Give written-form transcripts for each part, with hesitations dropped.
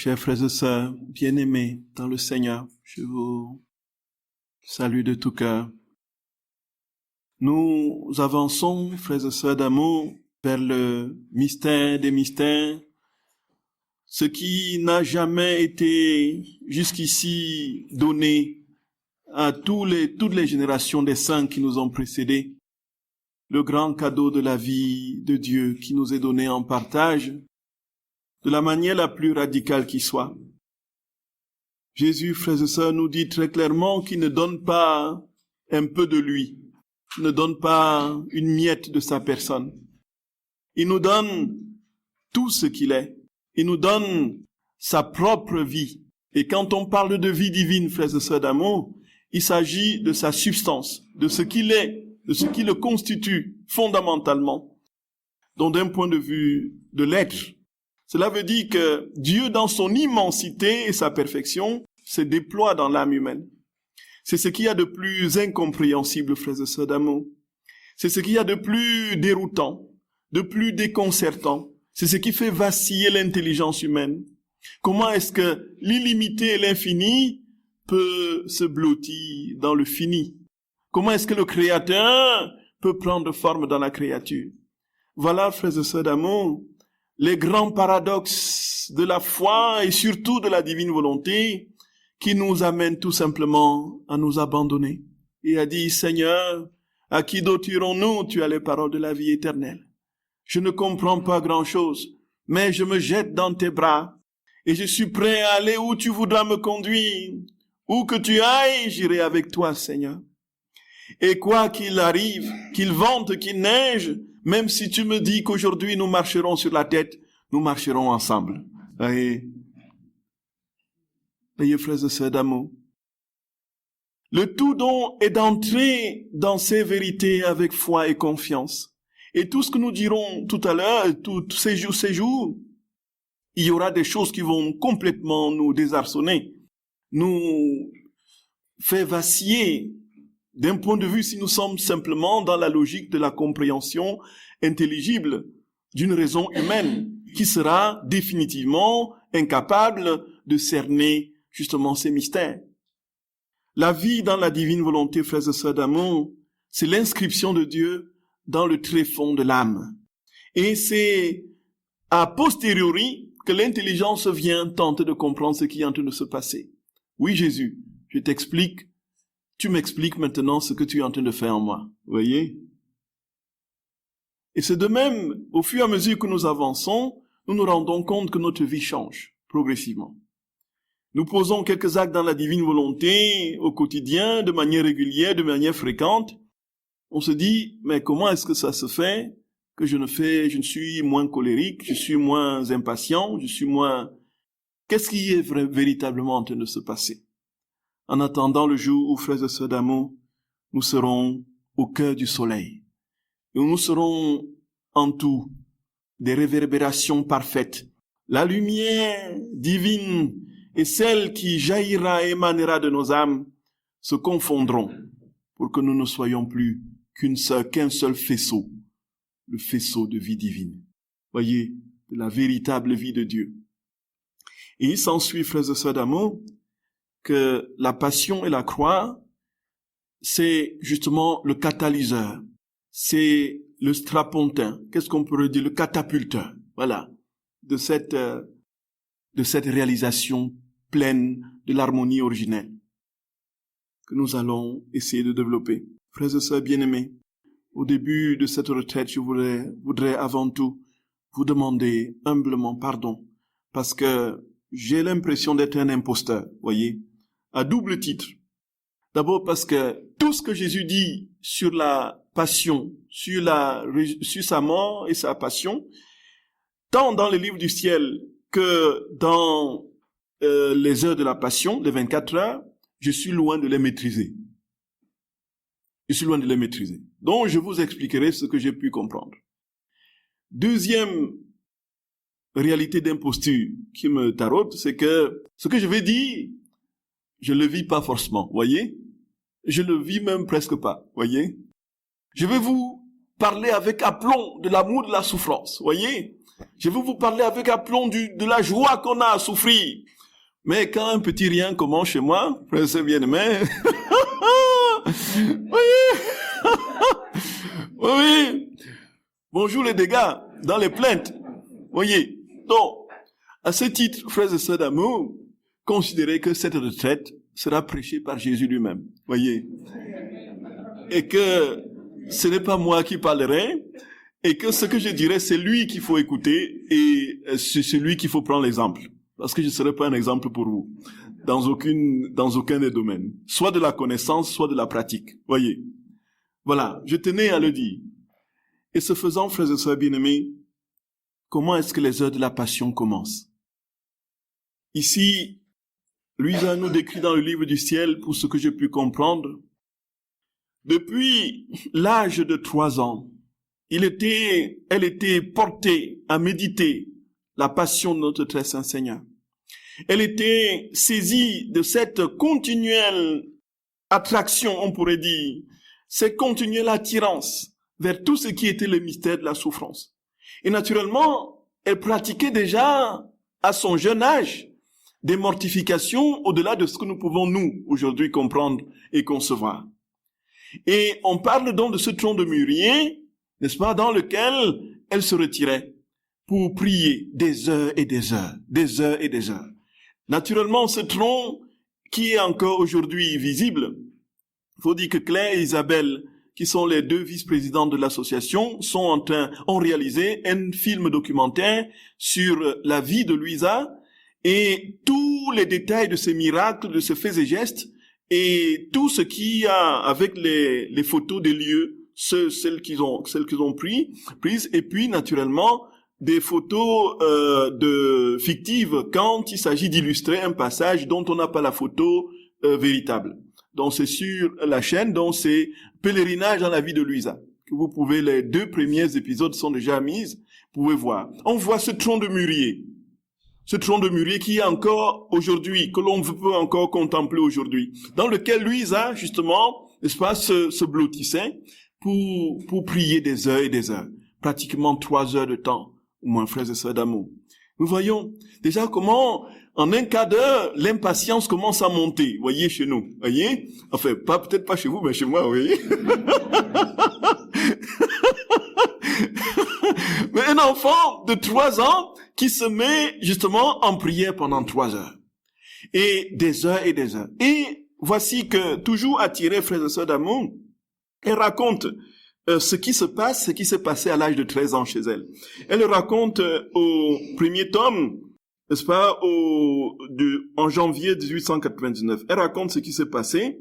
Chers frères et sœurs, bien-aimés dans le Seigneur, je vous salue de tout cœur. Nous avançons, frères et sœurs d'amour, vers le mystère des mystères, ce qui n'a jamais été jusqu'ici donné à toutes les générations des saints qui nous ont précédés. Le grand cadeau de la vie de Dieu qui nous est donné en partage, de la manière la plus radicale qui soit. Jésus, frères et sœurs, nous dit très clairement qu'il ne donne pas un peu de lui, il ne donne pas une miette de sa personne. Il nous donne tout ce qu'il est. Il nous donne sa propre vie. Et quand on parle de vie divine, frères et sœurs d'amour, il s'agit de sa substance, de ce qu'il est, de ce qui le constitue fondamentalement. Donc d'un point de vue de l'être, cela veut dire que Dieu, dans son immensité et sa perfection, se déploie dans l'âme humaine. C'est ce qu'il y a de plus incompréhensible, frères et sœurs d'amour. C'est ce qu'il y a de plus déroutant, de plus déconcertant. C'est ce qui fait vaciller l'intelligence humaine. Comment est-ce que l'illimité et l'infini peut se blottir dans le fini? Comment est-ce que le Créateur peut prendre forme dans la créature? Voilà, frères et sœurs d'amour, les grands paradoxes de la foi et surtout de la divine volonté qui nous amènent tout simplement à nous abandonner et à dire, Seigneur, à qui d'autre irons-nous? Tu as les paroles de la vie éternelle. Je ne comprends pas grand-chose, mais je me jette dans tes bras et je suis prêt à aller où tu voudras me conduire. Où que tu ailles, j'irai avec toi, Seigneur. Et quoi qu'il arrive, qu'il vente, qu'il neige, même si tu me dis qu'aujourd'hui nous marcherons sur la tête, nous marcherons ensemble. Voyez, frères et sœurs d'amour. Le tout don est d'entrer dans ces vérités avec foi et confiance. Et tout ce que nous dirons tout à l'heure, tous ces jours, il y aura des choses qui vont complètement nous désarçonner, nous faire vaciller d'un point de vue si nous sommes simplement dans la logique de la compréhension intelligible d'une raison humaine qui sera définitivement incapable de cerner justement ces mystères. La vie dans la divine volonté, frères et sœurs d'amour, c'est l'inscription de Dieu dans le tréfonds de l'âme. Et c'est a posteriori que l'intelligence vient tenter de comprendre ce qui est en train de se passer. Oui, Jésus, je t'explique, tu m'expliques maintenant ce que tu es en train de faire en moi. Vous voyez? Et c'est de même, au fur et à mesure que nous avançons, nous nous rendons compte que notre vie change progressivement. Nous posons quelques actes dans la divine volonté au quotidien, de manière régulière, de manière fréquente. On se dit, mais comment est-ce que ça se fait que je ne suis moins colérique, je suis moins impatient, je suis moins... Qu'est-ce qui est véritablement en train de se passer? En attendant le jour où, frères et sœurs d'amour, nous serons au cœur du soleil. Et où nous serons en tout des réverbérations parfaites. La lumière divine et celle qui jaillira et émanera de nos âmes se confondront pour que nous ne soyons plus qu'un seul faisceau, le faisceau de vie divine. Voyez, de la véritable vie de Dieu. Et il s'ensuit, frères et sœurs d'amour, que la passion et la croix, c'est justement le catalyseur, c'est le strapontin, qu'est-ce qu'on pourrait dire, le catapulteur, voilà, de cette réalisation pleine de l'harmonie originelle que nous allons essayer de développer. Frères et sœurs bien-aimés, au début de cette retraite, je voudrais avant tout vous demander humblement pardon, parce que j'ai l'impression d'être un imposteur, voyez, à double titre. D'abord parce que tout ce que Jésus dit sur la passion, sur sa mort et sa passion, tant dans les livres du ciel que dans les heures de la passion, les 24 heures, je suis loin de les maîtriser. Je suis loin de les maîtriser. Donc, je vous expliquerai ce que j'ai pu comprendre. Deuxième réalité d'imposture qui me taraude, c'est que ce que je vais dire, je le vis pas forcément, voyez? Je le vis même presque pas, voyez? Je vais vous parler avec aplomb de l'amour de la souffrance, voyez? Je vais vous parler avec aplomb de la joie qu'on a à souffrir. Mais quand un petit rien commence chez moi, frère bien-aimé, oui, oui, bonjour les dégâts dans les plaintes. Voyez, donc, à ce titre, frères et sœurs d'amour, considérez que cette retraite sera prêchée par Jésus lui-même. Voyez, et que ce n'est pas moi qui parlerai, et que ce que je dirai, c'est lui qu'il faut écouter, et c'est celui qu'il faut prendre l'exemple. Parce que je ne serai pas un exemple pour vous, dans aucun des domaines. Soit de la connaissance, soit de la pratique. Voyez. Voilà, je tenais à le dire. Et ce faisant, frères et sœurs bien-aimés, comment est-ce que les heures de la passion commencent? Ici, Louisa nous décrit dans le livre du ciel, pour ce que j'ai pu comprendre, depuis l'âge de 3 ans, elle était portée à méditer la passion de notre très saint Seigneur. Elle était saisie de cette continuelle attraction, on pourrait dire, cette continuelle attirance vers tout ce qui était le mystère de la souffrance. Et naturellement, elle pratiquait déjà, à son jeune âge, des mortifications au-delà de ce que nous pouvons, nous, aujourd'hui, comprendre et concevoir. Et on parle donc de ce tronc de mûrier, n'est-ce pas, dans lequel elle se retirait pour prier des heures et des heures, des heures et des heures. Naturellement, ce tronc qui est encore aujourd'hui visible, il faut dire que Claire et Isabelle, qui sont les 2 vice-présidentes de l'association, ont réalisé un film documentaire sur la vie de Louisa et tous les détails de ses miracles, de ses faits et gestes, et tout ce qui a avec les photos des lieux, celles qu'ils ont prises, et puis naturellement des photos fictives quand il s'agit d'illustrer un passage dont on n'a pas la photo véritable. Donc c'est sur la chaîne, donc c'est Pèlerinage dans la vie de Louisa, que vous pouvez, les 2 premiers épisodes sont déjà mis, vous pouvez voir. On voit ce tronc de mûrier. Ce tronc de mûrier qui est encore aujourd'hui, que l'on peut encore contempler aujourd'hui, dans lequel Louisa, justement, n'est-ce pas, se blottissait pour prier des heures et des heures. Pratiquement 3 heures de temps, au moins, frères et sœurs d'amour. Nous voyons déjà comment, en un quart d'heure, l'impatience commence à monter, voyez, chez nous, voyez? Enfin, peut-être pas chez vous, mais chez moi, vous voyez? Mais un enfant de 3 ans qui se met justement en prière pendant 3 heures. Et des heures et des heures. Et voici que, toujours attiré, frères et sœurs d'amour, elle raconte ce qui se passe, ce qui s'est passé à l'âge de 13 ans chez elle. Elle le raconte au premier tome, n'est-ce pas, en janvier 1899. Elle raconte ce qui s'est passé.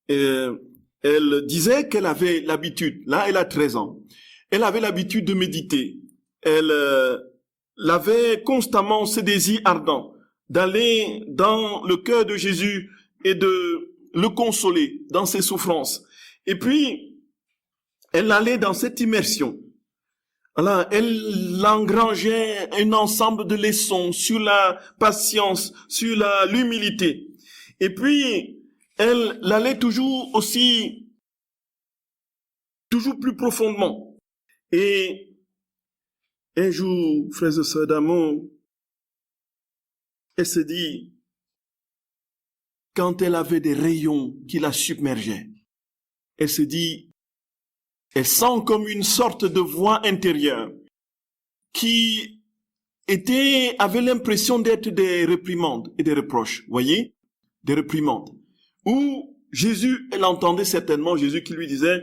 Elle disait qu'elle avait l'habitude, là elle a 13 ans, elle avait l'habitude de méditer. Elle avait constamment ce désir ardent d'aller dans le cœur de Jésus et de le consoler dans ses souffrances. Et puis, elle allait dans cette immersion. Voilà, elle engrangeait un ensemble de leçons sur la patience, sur l'humilité. Et puis, elle allait toujours plus profondément. Et un jour, frères et sœurs d'amour, elle se dit, quand elle avait des rayons qui la submergeaient, elle se dit, elle sent comme une sorte de voix intérieure qui avait l'impression d'être des réprimandes et des reproches, voyez, des réprimandes. Où Jésus, elle entendait certainement Jésus qui lui disait,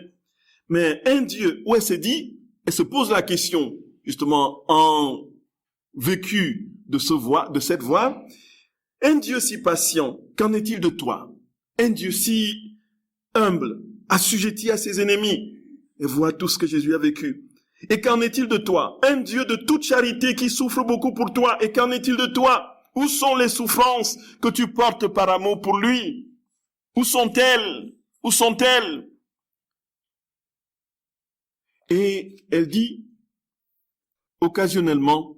mais un Dieu, où elle se pose la question, justement, en vécu de cette voix, un Dieu si patient, qu'en est-il de toi? Un Dieu si humble, assujetti à ses ennemis, et vois tout ce que Jésus a vécu. Et qu'en est-il de toi? Un Dieu de toute charité qui souffre beaucoup pour toi, et qu'en est-il de toi? Où sont les souffrances que tu portes par amour pour lui? Où sont-elles? Où sont-elles? Et elle dit, occasionnellement,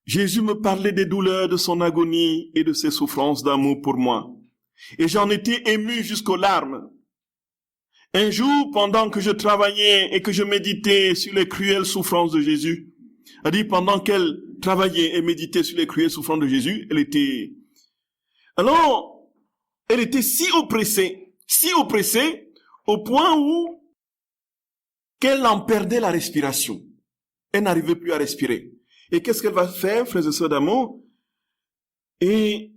Jésus me parlait des douleurs de son agonie et de ses souffrances d'amour pour moi. Et j'en étais ému jusqu'aux larmes. Un jour, pendant que je travaillais et que je méditais sur les cruelles souffrances de Jésus, a dit pendant qu'elle travaillait et méditait sur les cruelles souffrances de Jésus, elle était si oppressée, au point où qu'elle en perdait la respiration. Elle n'arrivait plus à respirer. Et qu'est-ce qu'elle va faire, frères et sœurs d'amour? Et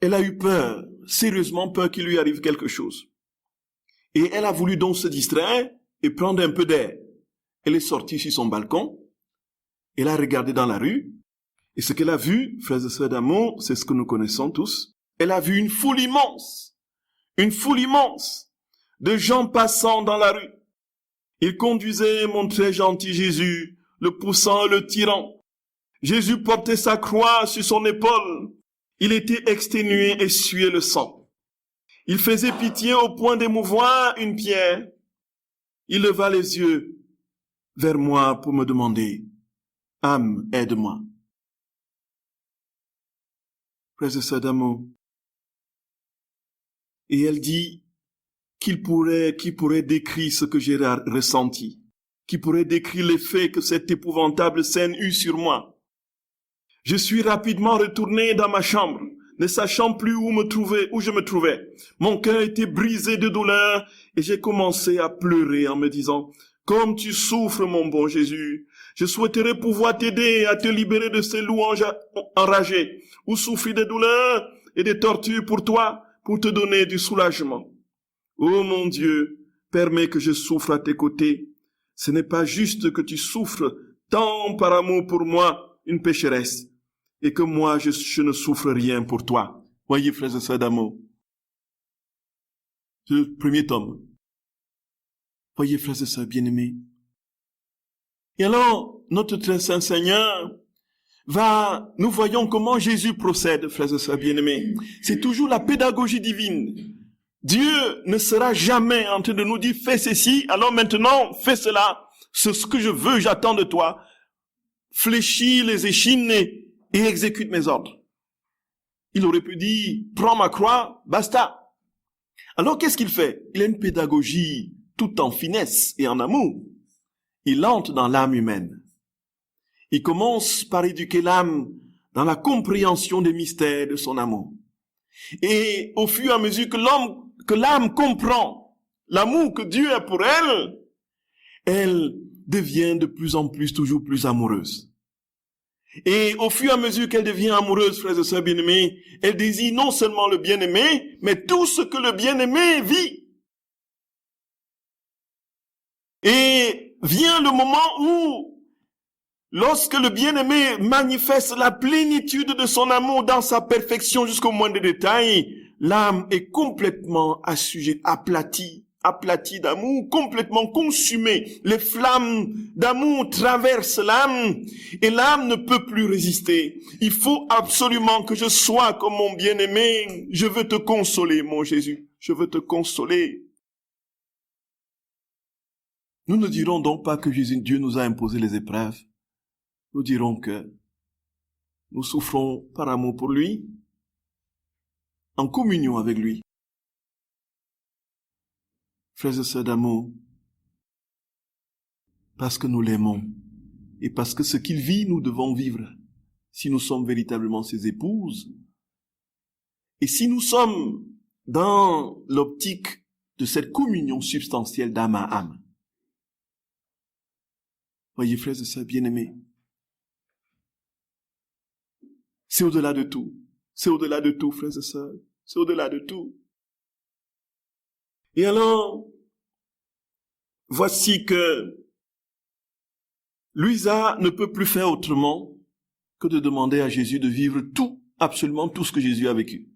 elle a eu peur, sérieusement peur qu'il lui arrive quelque chose. Et elle a voulu donc se distraire et prendre un peu d'air. Elle est sortie sur son balcon, elle a regardé dans la rue, et ce qu'elle a vu, frères et sœurs d'amour, c'est ce que nous connaissons tous. Elle a vu une foule immense de gens passant dans la rue. Ils conduisaient mon très gentil Jésus, le poussant et le tirant. Jésus portait sa croix sur son épaule. Il était exténué et suait le sang. Il faisait pitié au point d'émouvoir une pierre. Il leva les yeux vers moi pour me demander, « Âme, aide-moi. » Frères et sœurs d'amour. Et elle dit qui pourrait décrire ce que j'ai ressenti, qui pourrait décrire l'effet que cette épouvantable scène eut sur moi. Je suis rapidement retourné dans ma chambre, ne sachant plus où je me trouvais. Mon cœur était brisé de douleur et j'ai commencé à pleurer en me disant, « Comme tu souffres, mon bon Jésus, je souhaiterais pouvoir t'aider à te libérer de ces louanges enragées, ou souffrir des douleurs et des tortures pour toi, pour te donner du soulagement. Ô mon Dieu, permets que je souffre à tes côtés. Ce n'est pas juste que tu souffres tant par amour pour moi, une pécheresse, et que moi je ne souffre rien pour toi. » Voyez, frères et sœurs d'amour. C'est le premier tome. Voyez, frères et sœurs bien-aimés. Et alors, notre très saint Seigneur nous voyons comment Jésus procède, frères et sœurs bien-aimés. C'est toujours la pédagogie divine. Dieu ne sera jamais en train de nous dire, fais ceci, alors maintenant, fais cela. C'est ce que je veux, j'attends de toi. Fléchis les échines et exécute mes ordres. Il aurait pu dire, prends ma croix, basta. Alors qu'est-ce qu'il fait? Il a une pédagogie tout en finesse et en amour. Il entre dans l'âme humaine. Il commence par éduquer l'âme dans la compréhension des mystères de son amour. Et au fur et à mesure que l'âme comprend l'amour que Dieu a pour elle, elle devient de plus en plus, toujours plus amoureuse. Et au fur et à mesure qu'elle devient amoureuse, frères et sœurs bien-aimés, elle désire non seulement le bien-aimé, mais tout ce que le bien-aimé vit. Et vient le moment où, lorsque le bien-aimé manifeste la plénitude de son amour dans sa perfection jusqu'au moindre détail, l'âme est complètement aplatie d'amour, complètement consumée. Les flammes d'amour traversent l'âme et l'âme ne peut plus résister. Il faut absolument que je sois comme mon bien-aimé. Je veux te consoler, mon Jésus. Je veux te consoler. Nous ne dirons donc pas que Dieu nous a imposé les épreuves. Nous dirons que nous souffrons par amour pour lui, en communion avec lui. Frères et sœurs d'amour, parce que nous l'aimons et parce que ce qu'il vit, nous devons vivre, si nous sommes véritablement ses épouses, et si nous sommes dans l'optique de cette communion substantielle d'âme à âme. Voyez, frères et sœurs bien-aimés, c'est au-delà de tout. C'est au-delà de tout, frères et sœurs. C'est au-delà de tout. Et alors, voici que Louisa ne peut plus faire autrement que de demander à Jésus de vivre tout, absolument tout ce que Jésus a vécu.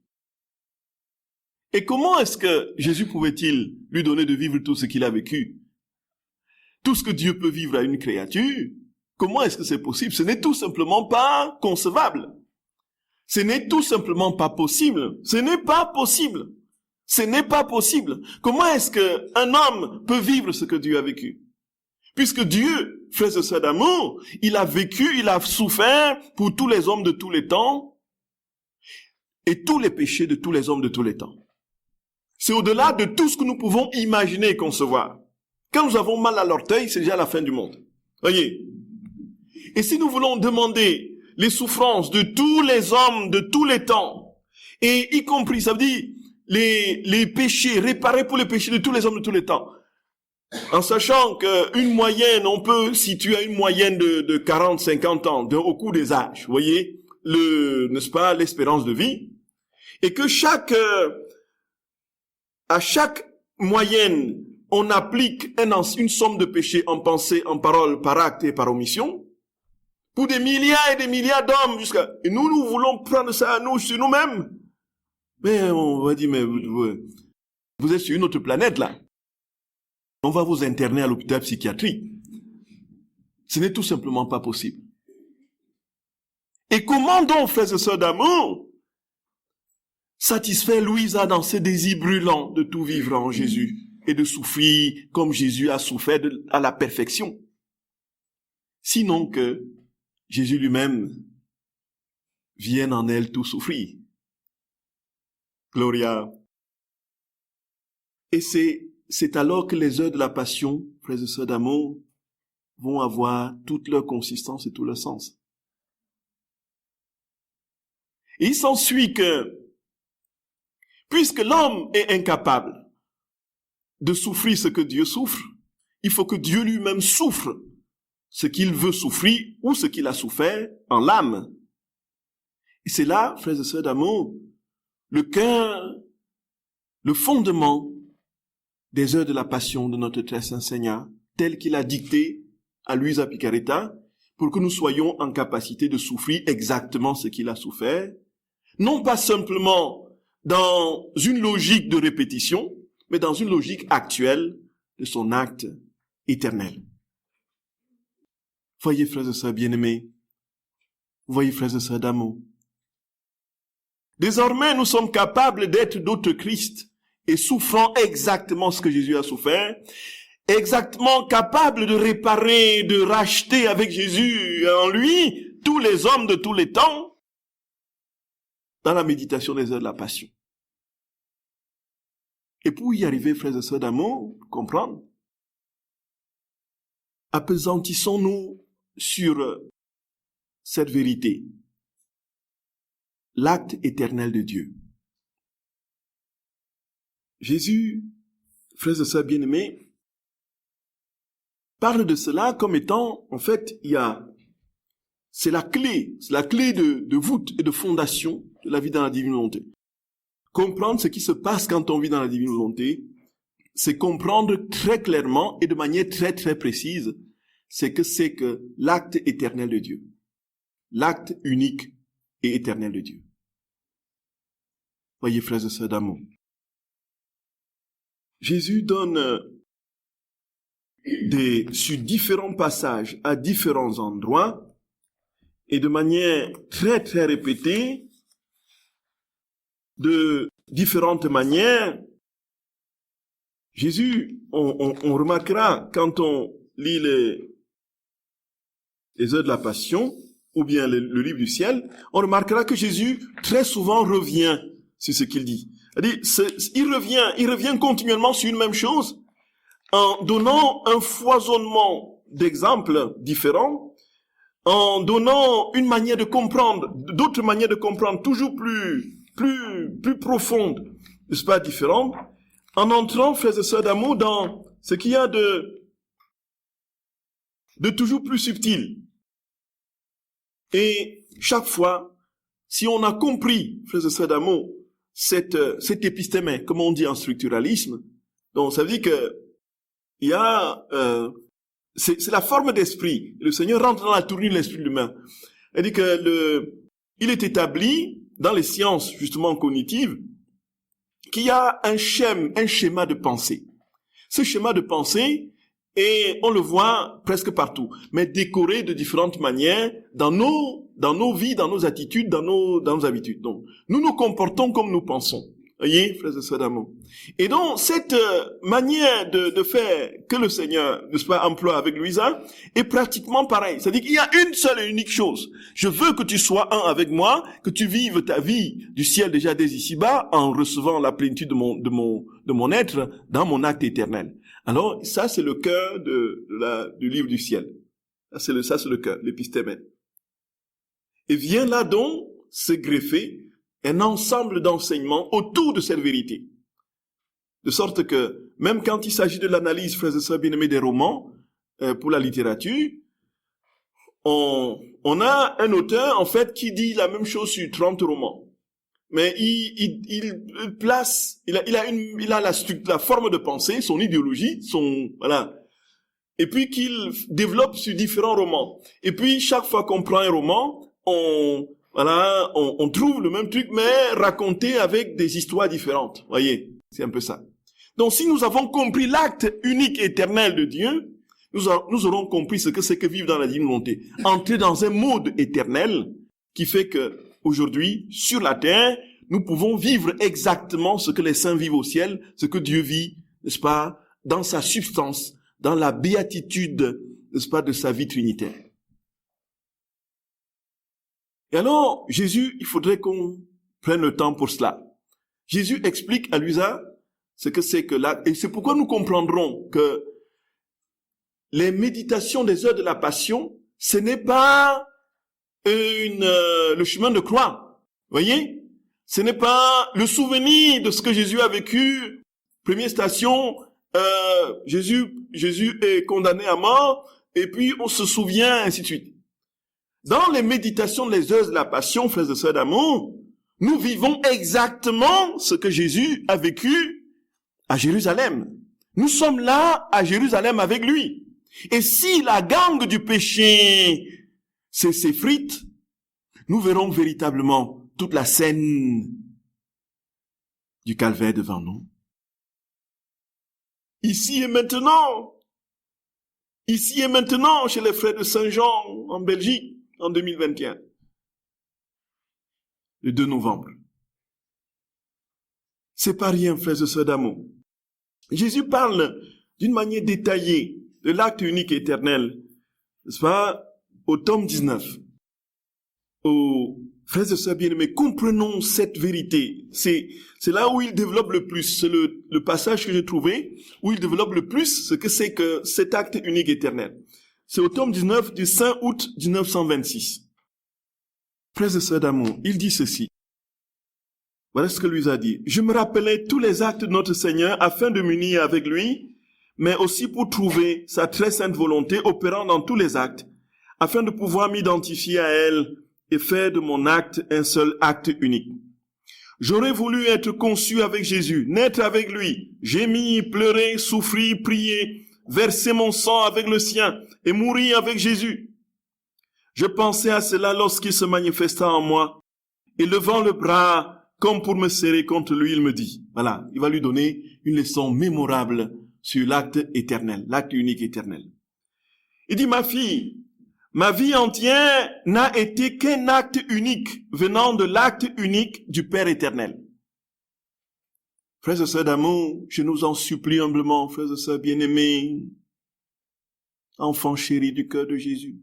Et comment est-ce que Jésus pouvait-il lui donner de vivre tout ce qu'il a vécu? Tout ce que Dieu peut vivre à une créature, comment est-ce que c'est possible? Ce n'est tout simplement pas concevable. Ce n'est tout simplement pas possible. Ce n'est pas possible. Ce n'est pas possible. Comment est-ce qu'un homme peut vivre ce que Dieu a vécu? Puisque Dieu, frères et sœurs d'amour, il a vécu, il a souffert pour tous les hommes de tous les temps et tous les péchés de tous les hommes de tous les temps. C'est au-delà de tout ce que nous pouvons imaginer et concevoir. Quand nous avons mal à l'orteil, c'est déjà la fin du monde. Voyez, Et si nous voulons demander les souffrances de tous les hommes de tous les temps, et y compris, ça veut dire les péchés, réparer pour les péchés de tous les hommes de tous les temps, en sachant qu'une moyenne, on peut situer à une moyenne de 40, 50 ans au cours des âges, vous voyez, n'est-ce pas, l'espérance de vie, et que à chaque moyenne, on applique une somme de péchés en pensée, en parole, par acte et par omission, pour des milliards et des milliards d'hommes, et nous voulons prendre ça à nous, sur nous-mêmes. Mais on va dire, mais vous êtes sur une autre planète, là. On va vous interner à l'hôpital psychiatrique. Ce n'est tout simplement pas possible. Et comment donc, frères et sœurs d'amour, satisfaire Louisa dans ses désirs brûlants de tout vivre en Jésus et de souffrir comme Jésus a souffert à la perfection? Sinon que Jésus lui-même vienne en elle tout souffrir. Gloria. Et c'est alors que les heures de la passion, frères et sœurs d'amour, vont avoir toute leur consistance et tout leur sens. Et il s'ensuit que, puisque l'homme est incapable de souffrir ce que Dieu souffre, il faut que Dieu lui-même souffre ce qu'il veut souffrir ou ce qu'il a souffert en l'âme. Et c'est là, frères et sœurs d'amour, le cœur, le fondement des heures de la passion de notre très saint Seigneur, tel qu'il a dicté à Luisa Picaretta, pour que nous soyons en capacité de souffrir exactement ce qu'il a souffert, non pas simplement dans une logique de répétition, mais dans une logique actuelle de son acte éternel. Voyez, frères et sœurs bien-aimés, voyez, frères et sœurs d'amour, désormais nous sommes capables d'être d'autres Christ et souffrant exactement ce que Jésus a souffert, exactement capables de réparer, de racheter avec Jésus en lui tous les hommes de tous les temps dans la méditation des heures de la passion. Et pour y arriver, frères et sœurs d'amour, comprendre, appesantissons-nous sur cette vérité, l'acte éternel de Dieu. Jésus, frères et sœurs bien-aimés, parle de cela comme étant, en fait, c'est la clé de voûte et de fondation de la vie dans la divine volonté. Comprendre ce qui se passe quand on vit dans la divine volonté, c'est comprendre très clairement et de manière très très précise c'est que l'acte éternel de Dieu, l'acte unique et éternel de Dieu. Voyez, frères et sœurs d'amour, Jésus donne sur différents passages, à différents endroits, et de manière très très répétée, de différentes manières, Jésus, on remarquera quand on lit les heures de la passion, ou bien le livre du ciel, on remarquera que Jésus très souvent revient sur ce qu'il dit. Il revient continuellement sur une même chose, en donnant un foisonnement d'exemples différents, en donnant une manière de comprendre, d'autres manières de comprendre toujours plus profondes, n'est-ce pas, différentes, en entrant, frères et sœurs d'amour, dans ce qu'il y a de toujours plus subtil. Et chaque fois, si on a compris, frères et sœurs d'amour, cet épistémé, comme on dit en structuralisme, donc ça veut dire que il y a c'est la forme d'esprit. Le Seigneur rentre dans la tournure de l'esprit humain. Il dit que il est établi dans les sciences justement cognitives qu'il y a un schéma de pensée. Ce schéma de pensée, et on le voit presque partout, mais décoré de différentes manières dans nos vies, dans nos attitudes, dans nos habitudes. Donc, nous nous comportons comme nous pensons. Voyez, frères et sœurs d'amour. Et donc, cette manière de faire que le Seigneur, n'est-ce pas, emploie avec Louisa, est pratiquement pareil. C'est-à-dire qu'il y a une seule et unique chose. Je veux que tu sois un avec moi, que tu vives ta vie du ciel déjà dès ici-bas, en recevant la plénitude de mon être dans mon acte éternel. Alors, ça, c'est le cœur du livre du ciel. Ça, c'est le cœur, l'épistémène. Et vient là donc se greffer un ensemble d'enseignements autour de cette vérité. De sorte que, même quand il s'agit de l'analyse, frères et sœurs bien-aimés, des romans, pour la littérature, on a un auteur, en fait, qui dit la même chose sur 30 romans. Mais il a la forme de pensée, son idéologie, voilà. Et puis qu'il développe sur différents romans. Et puis, chaque fois qu'on prend un roman, on trouve le même truc, mais raconté avec des histoires différentes. Voyez, c'est un peu ça. Donc, si nous avons compris l'acte unique et éternel de Dieu, nous aurons compris ce que c'est que vivre dans la divine volonté. Entrer dans un mode éternel qui fait que, aujourd'hui, sur la terre, nous pouvons vivre exactement ce que les saints vivent au ciel, ce que Dieu vit, n'est-ce pas, dans sa substance, dans la béatitude, n'est-ce pas, de sa vie trinitaire. Et alors, Jésus, il faudrait qu'on prenne le temps pour cela. Jésus explique à Luisa ce que c'est que là, et c'est pourquoi nous comprendrons que les méditations des heures de la Passion, ce n'est pas le chemin de croix. Voyez? Ce n'est pas le souvenir de ce que Jésus a vécu. Première station, Jésus est condamné à mort, et puis on se souvient, ainsi de suite. Dans les méditations des heures de la Passion, frères et sœurs d'amour, nous vivons exactement ce que Jésus a vécu à Jérusalem. Nous sommes là à Jérusalem avec lui. Et si la gangue du péché s'effrite, nous verrons véritablement toute la scène du calvaire devant nous. Ici et maintenant, chez les frères de Saint-Jean en Belgique, en 2021, le 2 novembre. C'est pas rien, frères et sœurs d'amour. Jésus parle d'une manière détaillée de l'acte unique et éternel, n'est-ce pas, au tome 19. Frères et sœurs bien-aimés, comprenons cette vérité. C'est là où il développe le plus. C'est le passage que j'ai trouvé où il développe le plus ce que c'est que cet acte unique et éternel. C'est au tome 19 du 5 août 1926. Frères et sœurs d'amour, il dit ceci. Voilà ce que lui a dit. Je me rappelais tous les actes de notre Seigneur afin de m'unir avec lui, mais aussi pour trouver sa très sainte volonté opérant dans tous les actes, afin de pouvoir m'identifier à elle et faire de mon acte un seul acte unique. J'aurais voulu être conçu avec Jésus, naître avec lui, gémir, pleurer, souffrir, prier, verser mon sang avec le sien et mourir avec Jésus. Je pensais à cela lorsqu'il se manifesta en moi et levant le bras comme pour me serrer contre lui, il me dit, voilà, il va lui donner une leçon mémorable sur l'acte éternel, l'acte unique éternel. Il dit, ma fille, ma vie entière n'a été qu'un acte unique venant de l'acte unique du Père éternel. Frères et sœurs d'amour, je nous en supplie humblement, frères et sœurs bien-aimés, enfants chéris du cœur de Jésus,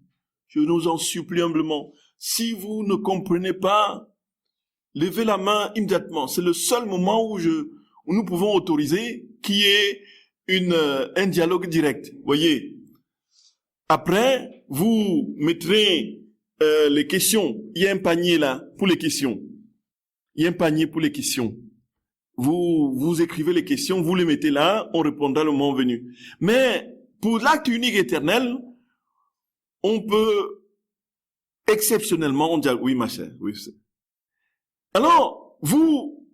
je nous en supplie humblement, si vous ne comprenez pas, levez la main immédiatement. C'est le seul moment où nous pouvons autoriser qu'il y ait un dialogue direct. Voyez. Après, vous mettrez les questions. Il y a un panier là pour les questions. Il y a un panier pour les questions. Vous écrivez les questions, vous les mettez là, on répondra le moment venu. Mais pour l'acte unique éternel, on peut exceptionnellement, on dit oui ma chère, oui. Alors, vous,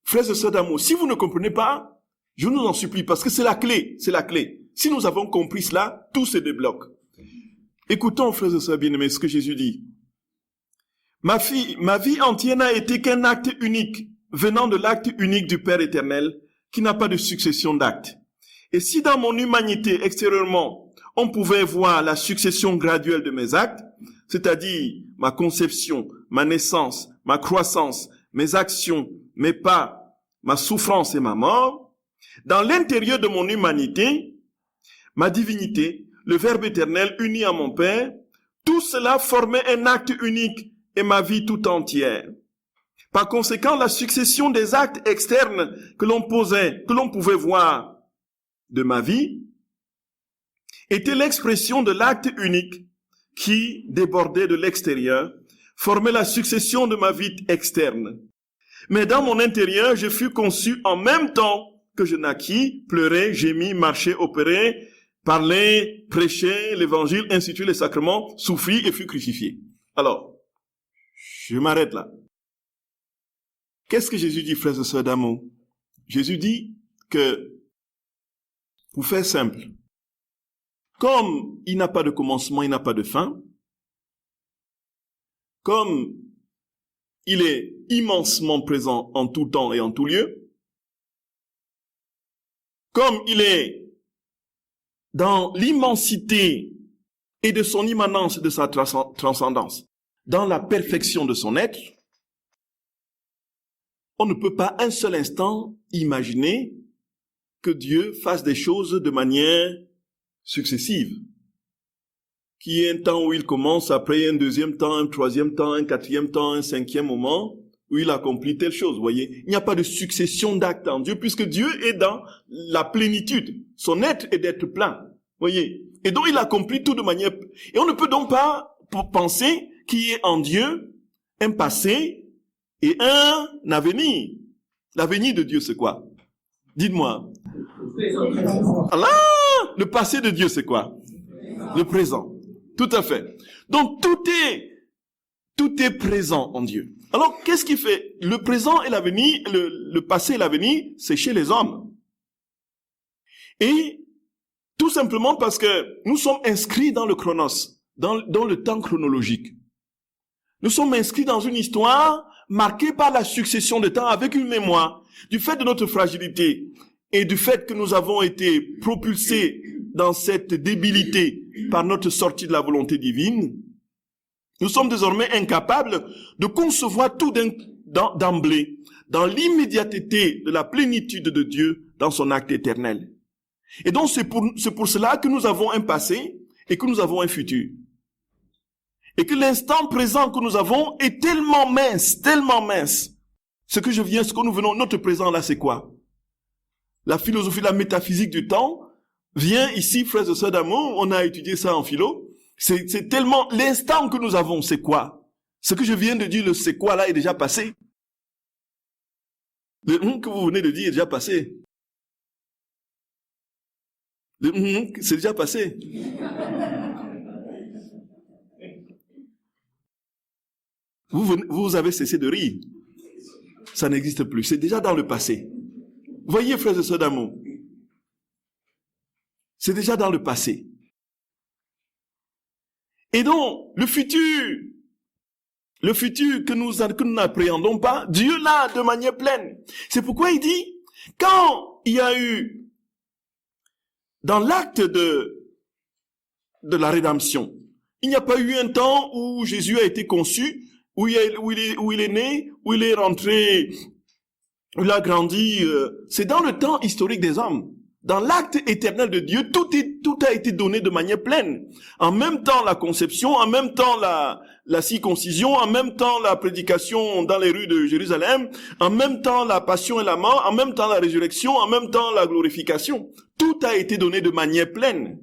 frères et sœurs d'amour, si vous ne comprenez pas, je nous en supplie, parce que c'est la clé, c'est la clé. Si nous avons compris cela, tout se débloque. Écoutons, frères et sœurs bien-aimés, ce que Jésus dit. Ma vie entière n'a été qu'un acte unique, venant de l'acte unique du Père éternel, qui n'a pas de succession d'actes. Et si dans mon humanité, extérieurement, on pouvait voir la succession graduelle de mes actes, c'est-à-dire ma conception, ma naissance, ma croissance, mes actions, mes pas, ma souffrance et ma mort, dans l'intérieur de mon humanité, ma divinité, le Verbe éternel uni à mon Père, tout cela formait un acte unique et ma vie tout entière. Par conséquent, la succession des actes externes que l'on pouvait voir de ma vie, était l'expression de l'acte unique qui débordait de l'extérieur, formait la succession de ma vie externe. Mais dans mon intérieur, je fus conçu en même temps que je naquis, pleurais, gémis, marchais, opérais, parlais, prêchais l'évangile, instituais les sacrements, souffris et fus crucifié. Alors, je m'arrête là. Qu'est-ce que Jésus dit, frères et sœurs d'amour? Jésus dit que, pour faire simple, comme il n'a pas de commencement, il n'a pas de fin, comme il est immensement présent en tout temps et en tout lieu, comme il est dans l'immensité et de son immanence et de sa transcendance, dans la perfection de son être, on ne peut pas un seul instant imaginer que Dieu fasse des choses de manière successive. Qu'il y ait un temps où il commence, après un deuxième temps, un troisième temps, un quatrième temps, un cinquième moment, où il accomplit telle chose, vous voyez. Il n'y a pas de succession d'actes en Dieu, puisque Dieu est dans la plénitude. Son être est d'être plein, vous voyez. Et donc il accomplit tout de manière... Et on ne peut donc pas penser qu'il y ait en Dieu un passé et un avenir. L'avenir de Dieu, c'est quoi? Dites-moi. Allah, le passé de Dieu, c'est quoi? Le présent. Tout à fait. Donc tout est présent en Dieu. Alors qu'est-ce qui fait? Le présent et l'avenir, le passé et l'avenir, c'est chez les hommes. Et tout simplement parce que nous sommes inscrits dans le chronos, dans le temps chronologique. Nous sommes inscrits dans une histoire marquée par la succession de temps avec une mémoire. Du fait de notre fragilité et du fait que nous avons été propulsés dans cette débilité par notre sortie de la volonté divine, nous sommes désormais incapables de concevoir tout d'emblée dans l'immédiateté de la plénitude de Dieu dans son acte éternel. Et donc c'est pour cela que nous avons un passé et que nous avons un futur. Et que l'instant présent que nous avons est tellement mince, tellement mince. Ce que nous venons, notre présent là, c'est quoi? La philosophie, la métaphysique du temps vient ici, frères et sœurs d'amour, on a étudié ça en philo. C'est tellement, l'instant que nous avons, c'est quoi? Ce que je viens de dire, le c'est quoi là est déjà passé. Le que vous venez de dire est déjà passé. Le c'est déjà passé. Vous avez cessé de rire. Ça n'existe plus. C'est déjà dans le passé. Voyez, frères et sœurs d'amour. C'est déjà dans le passé. Et donc, le futur que nous n'appréhendons pas, Dieu l'a de manière pleine. C'est pourquoi il dit, quand il y a eu, dans l'acte de la rédemption, il n'y a pas eu un temps où Jésus a été conçu, où il est né, où il est rentré, où il a grandi. C'est dans le temps historique des hommes. Dans l'acte éternel de Dieu, tout a été donné de manière pleine. En même temps la conception, en même temps la circoncision, en même temps la prédication dans les rues de Jérusalem, en même temps la passion et la mort, en même temps la résurrection, en même temps la glorification. Tout a été donné de manière pleine.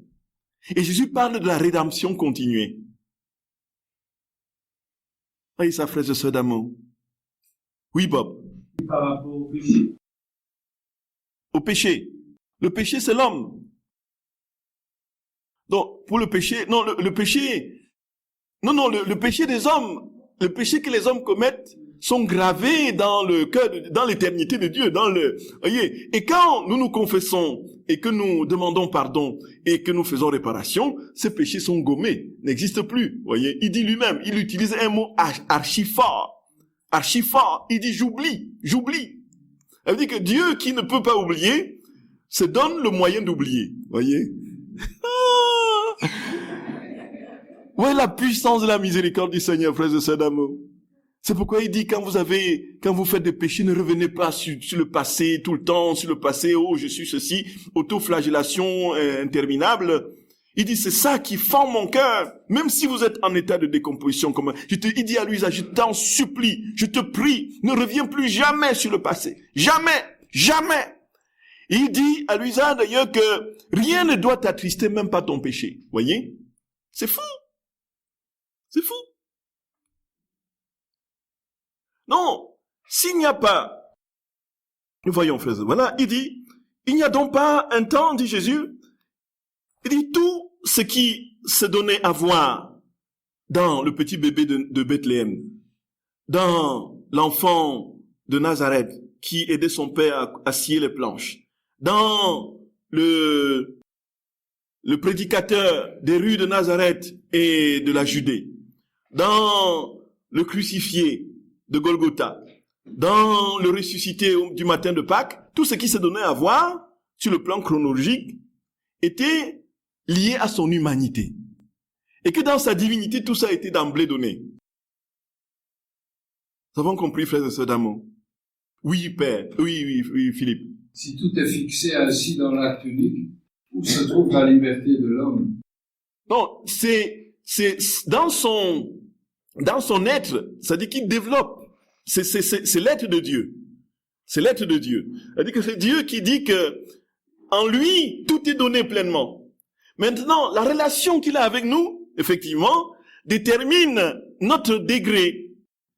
Et Jésus parle de la rédemption continuée. Voyez ça, frères et sœurs d'amour. Oui, Bob. Par rapport au péché. Au péché. Le péché, c'est l'homme. Donc, pour le péché, non, le péché, le péché des hommes, le péché que les hommes commettent sont gravés dans le cœur, dans l'éternité de Dieu, voyez. Et quand nous nous confessons et que nous demandons pardon et que nous faisons réparation, ces péchés sont gommés, n'existent plus, voyez. Il dit lui-même, il utilise un mot archi fort. Il dit j'oublie. Elle dit que Dieu qui ne peut pas oublier, se donne le moyen d'oublier, voyez. Où est la puissance de la miséricorde du Seigneur, frères et sœurs d'amour? C'est pourquoi il dit, quand vous faites des péchés, ne revenez pas sur le passé, tout le temps, sur le passé, oh, je suis ceci, autoflagellation interminable. Il dit, c'est ça qui fend mon cœur. Même si vous êtes en état de décomposition, il dit à Louisa, je t'en supplie, je te prie, ne reviens plus jamais sur le passé. Jamais. Il dit à Louisa d'ailleurs que rien ne doit t'attrister, même pas ton péché. Voyez? C'est fou. C'est fou. Non, s'il n'y a pas, nous voyons, frères, voilà, il dit, il n'y a donc pas un temps, dit Jésus, il dit tout ce qui se donnait à voir dans le petit bébé de Bethléem, dans l'enfant de Nazareth qui aidait son père à scier les planches, dans le prédicateur des rues de Nazareth et de la Judée, dans le crucifié de Golgotha, dans le ressuscité du matin de Pâques, tout ce qui se donnait à voir sur le plan chronologique était lié à son humanité. Et que dans sa divinité, tout ça a été d'emblée donné. Nous avons compris, frères et sœurs d'amour? Oui, Père. Oui, Philippe. Si tout est fixé ainsi dans l'acte unique, où se trouve la liberté de l'homme? Non, c'est dans son être, c'est-à-dire qu'il développe. C'est l'être de Dieu. C'est l'être de Dieu. C'est-à-dire que c'est Dieu qui dit que en lui, tout est donné pleinement. Maintenant, la relation qu'il a avec nous, effectivement, détermine notre degré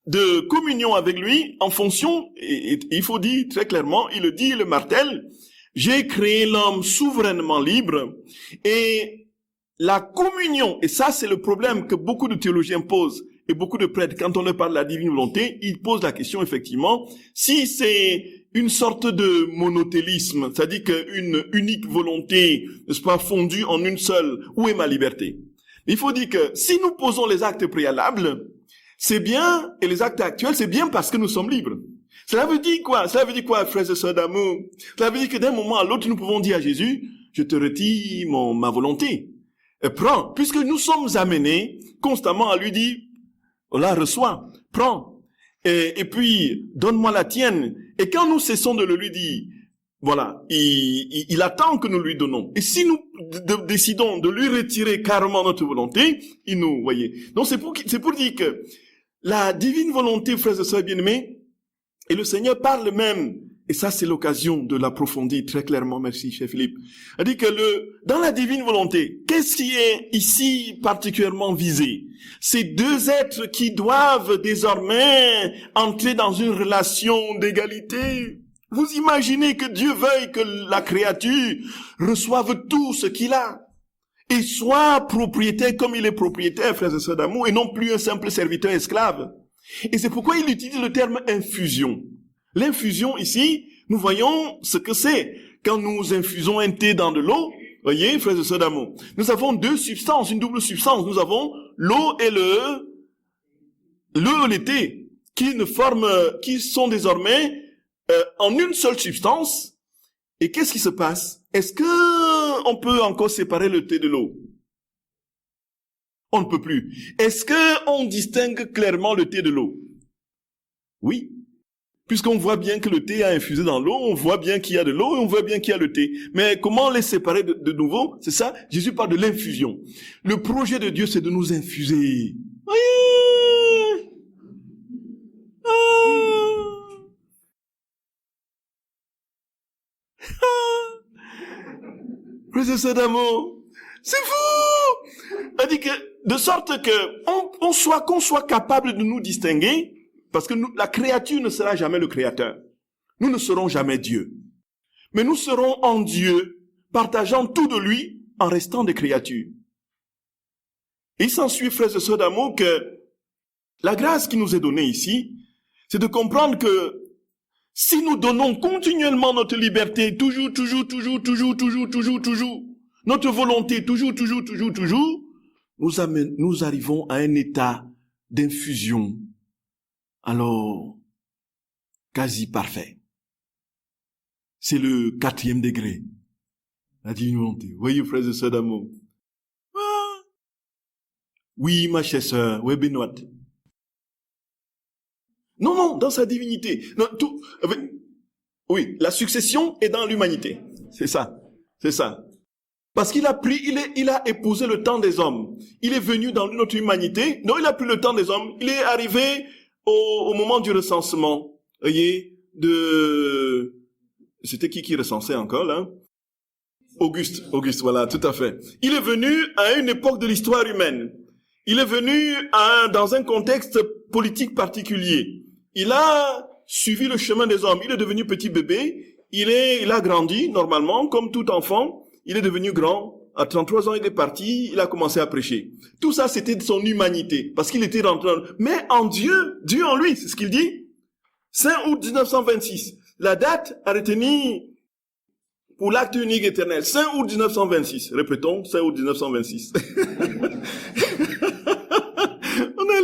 de communion avec lui en fonction, et il faut dire très clairement, il le dit, il le martèle, j'ai créé l'homme souverainement libre, et la communion, et ça c'est le problème que beaucoup de théologiens posent, et beaucoup de prêtres, quand on leur parle de la divine volonté, ils posent la question effectivement, si c'est une sorte de monothélisme, c'est-à-dire qu'une unique volonté, n'est-ce pas, fondue en une seule, où est ma liberté? Il faut dire que si nous posons les actes préalables, c'est bien, et les actes actuels, c'est bien parce que nous sommes libres. Cela veut dire quoi? Cela veut dire quoi, frères et sœurs d'amour? Cela veut dire que d'un moment à l'autre, nous pouvons dire à Jésus, je te retire ma volonté. Prends, puisque nous sommes amenés constamment à lui dire, voilà, reçois, prends, et puis donne-moi la tienne. Et quand nous cessons de le lui dire, voilà, il attend que nous lui donnons. Et si nous décidons de lui retirer carrément notre volonté, il nous, voyez. Donc c'est pour dire que la divine volonté, frères et sœurs bien-aimés, et le Seigneur parle même, et ça c'est l'occasion de l'approfondir très clairement, merci cher Philippe, il dit que dans la divine volonté, qu'est-ce qui est ici particulièrement visé? C'est deux êtres qui doivent désormais entrer dans une relation d'égalité. Vous imaginez que Dieu veuille que la créature reçoive tout ce qu'il a et soit propriétaire comme il est propriétaire, frères et sœurs d'amour, et non plus un simple serviteur esclave. Et c'est pourquoi il utilise le terme infusion. L'infusion ici, nous voyons ce que c'est. Quand nous infusons un thé dans de l'eau, voyez, frères et sœurs d'amour, nous avons deux substances, une double substance. Nous avons l'eau et le thé, qui sont désormais en une seule substance. Et qu'est-ce qui se passe? Est-ce que on peut encore séparer le thé de l'eau? On ne peut plus. Est-ce que on distingue clairement le thé de l'eau? Oui. Puisqu'on voit bien que le thé a infusé dans l'eau, on voit bien qu'il y a de l'eau et on voit bien qu'il y a le thé. Mais comment les séparer de nouveau? C'est ça, Jésus parle de l'infusion. Le projet de Dieu, c'est de nous infuser. Oui. Frères et sœurs d'amour, c'est fou! On dit que, de sorte que, qu'on soit capable de nous distinguer, parce que la créature ne sera jamais le créateur. Nous ne serons jamais Dieu. Mais nous serons en Dieu, partageant tout de lui, en restant des créatures. Et il s'ensuit, frères et sœurs d'amour, que la grâce qui nous est donnée ici, c'est de comprendre que si nous donnons continuellement notre liberté, toujours, notre volonté, toujours, nous arrivons à un état d'infusion, alors quasi parfait. C'est le 4e degré, la divine volonté. Voyez, frères et sœurs d'amour. Ah. Oui, ma chère sœur, oui, Benoît. Non, dans sa divinité. Non, oui, la succession est dans l'humanité. C'est ça. Parce qu'il il a épousé le temps des hommes. Il est venu dans notre humanité. Non, il a pris le temps des hommes. Il est arrivé au moment du recensement. Voyez, c'était qui recensait encore, là? Auguste, voilà, tout à fait. Il est venu à une époque de l'histoire humaine. il est venu dans un contexte politique particulier. Il a suivi le chemin des hommes. Il est devenu petit bébé. Il a grandi, normalement, comme tout enfant. Il est devenu grand. À 33 ans, il est parti. Il a commencé à prêcher. Tout ça, c'était de son humanité. Parce qu'il était rentré. Mais en Dieu, Dieu en lui, c'est ce qu'il dit. 5 août 1926. La date à retenir pour l'acte unique éternel. 5 août 1926. Répétons, 5 août 1926. On est à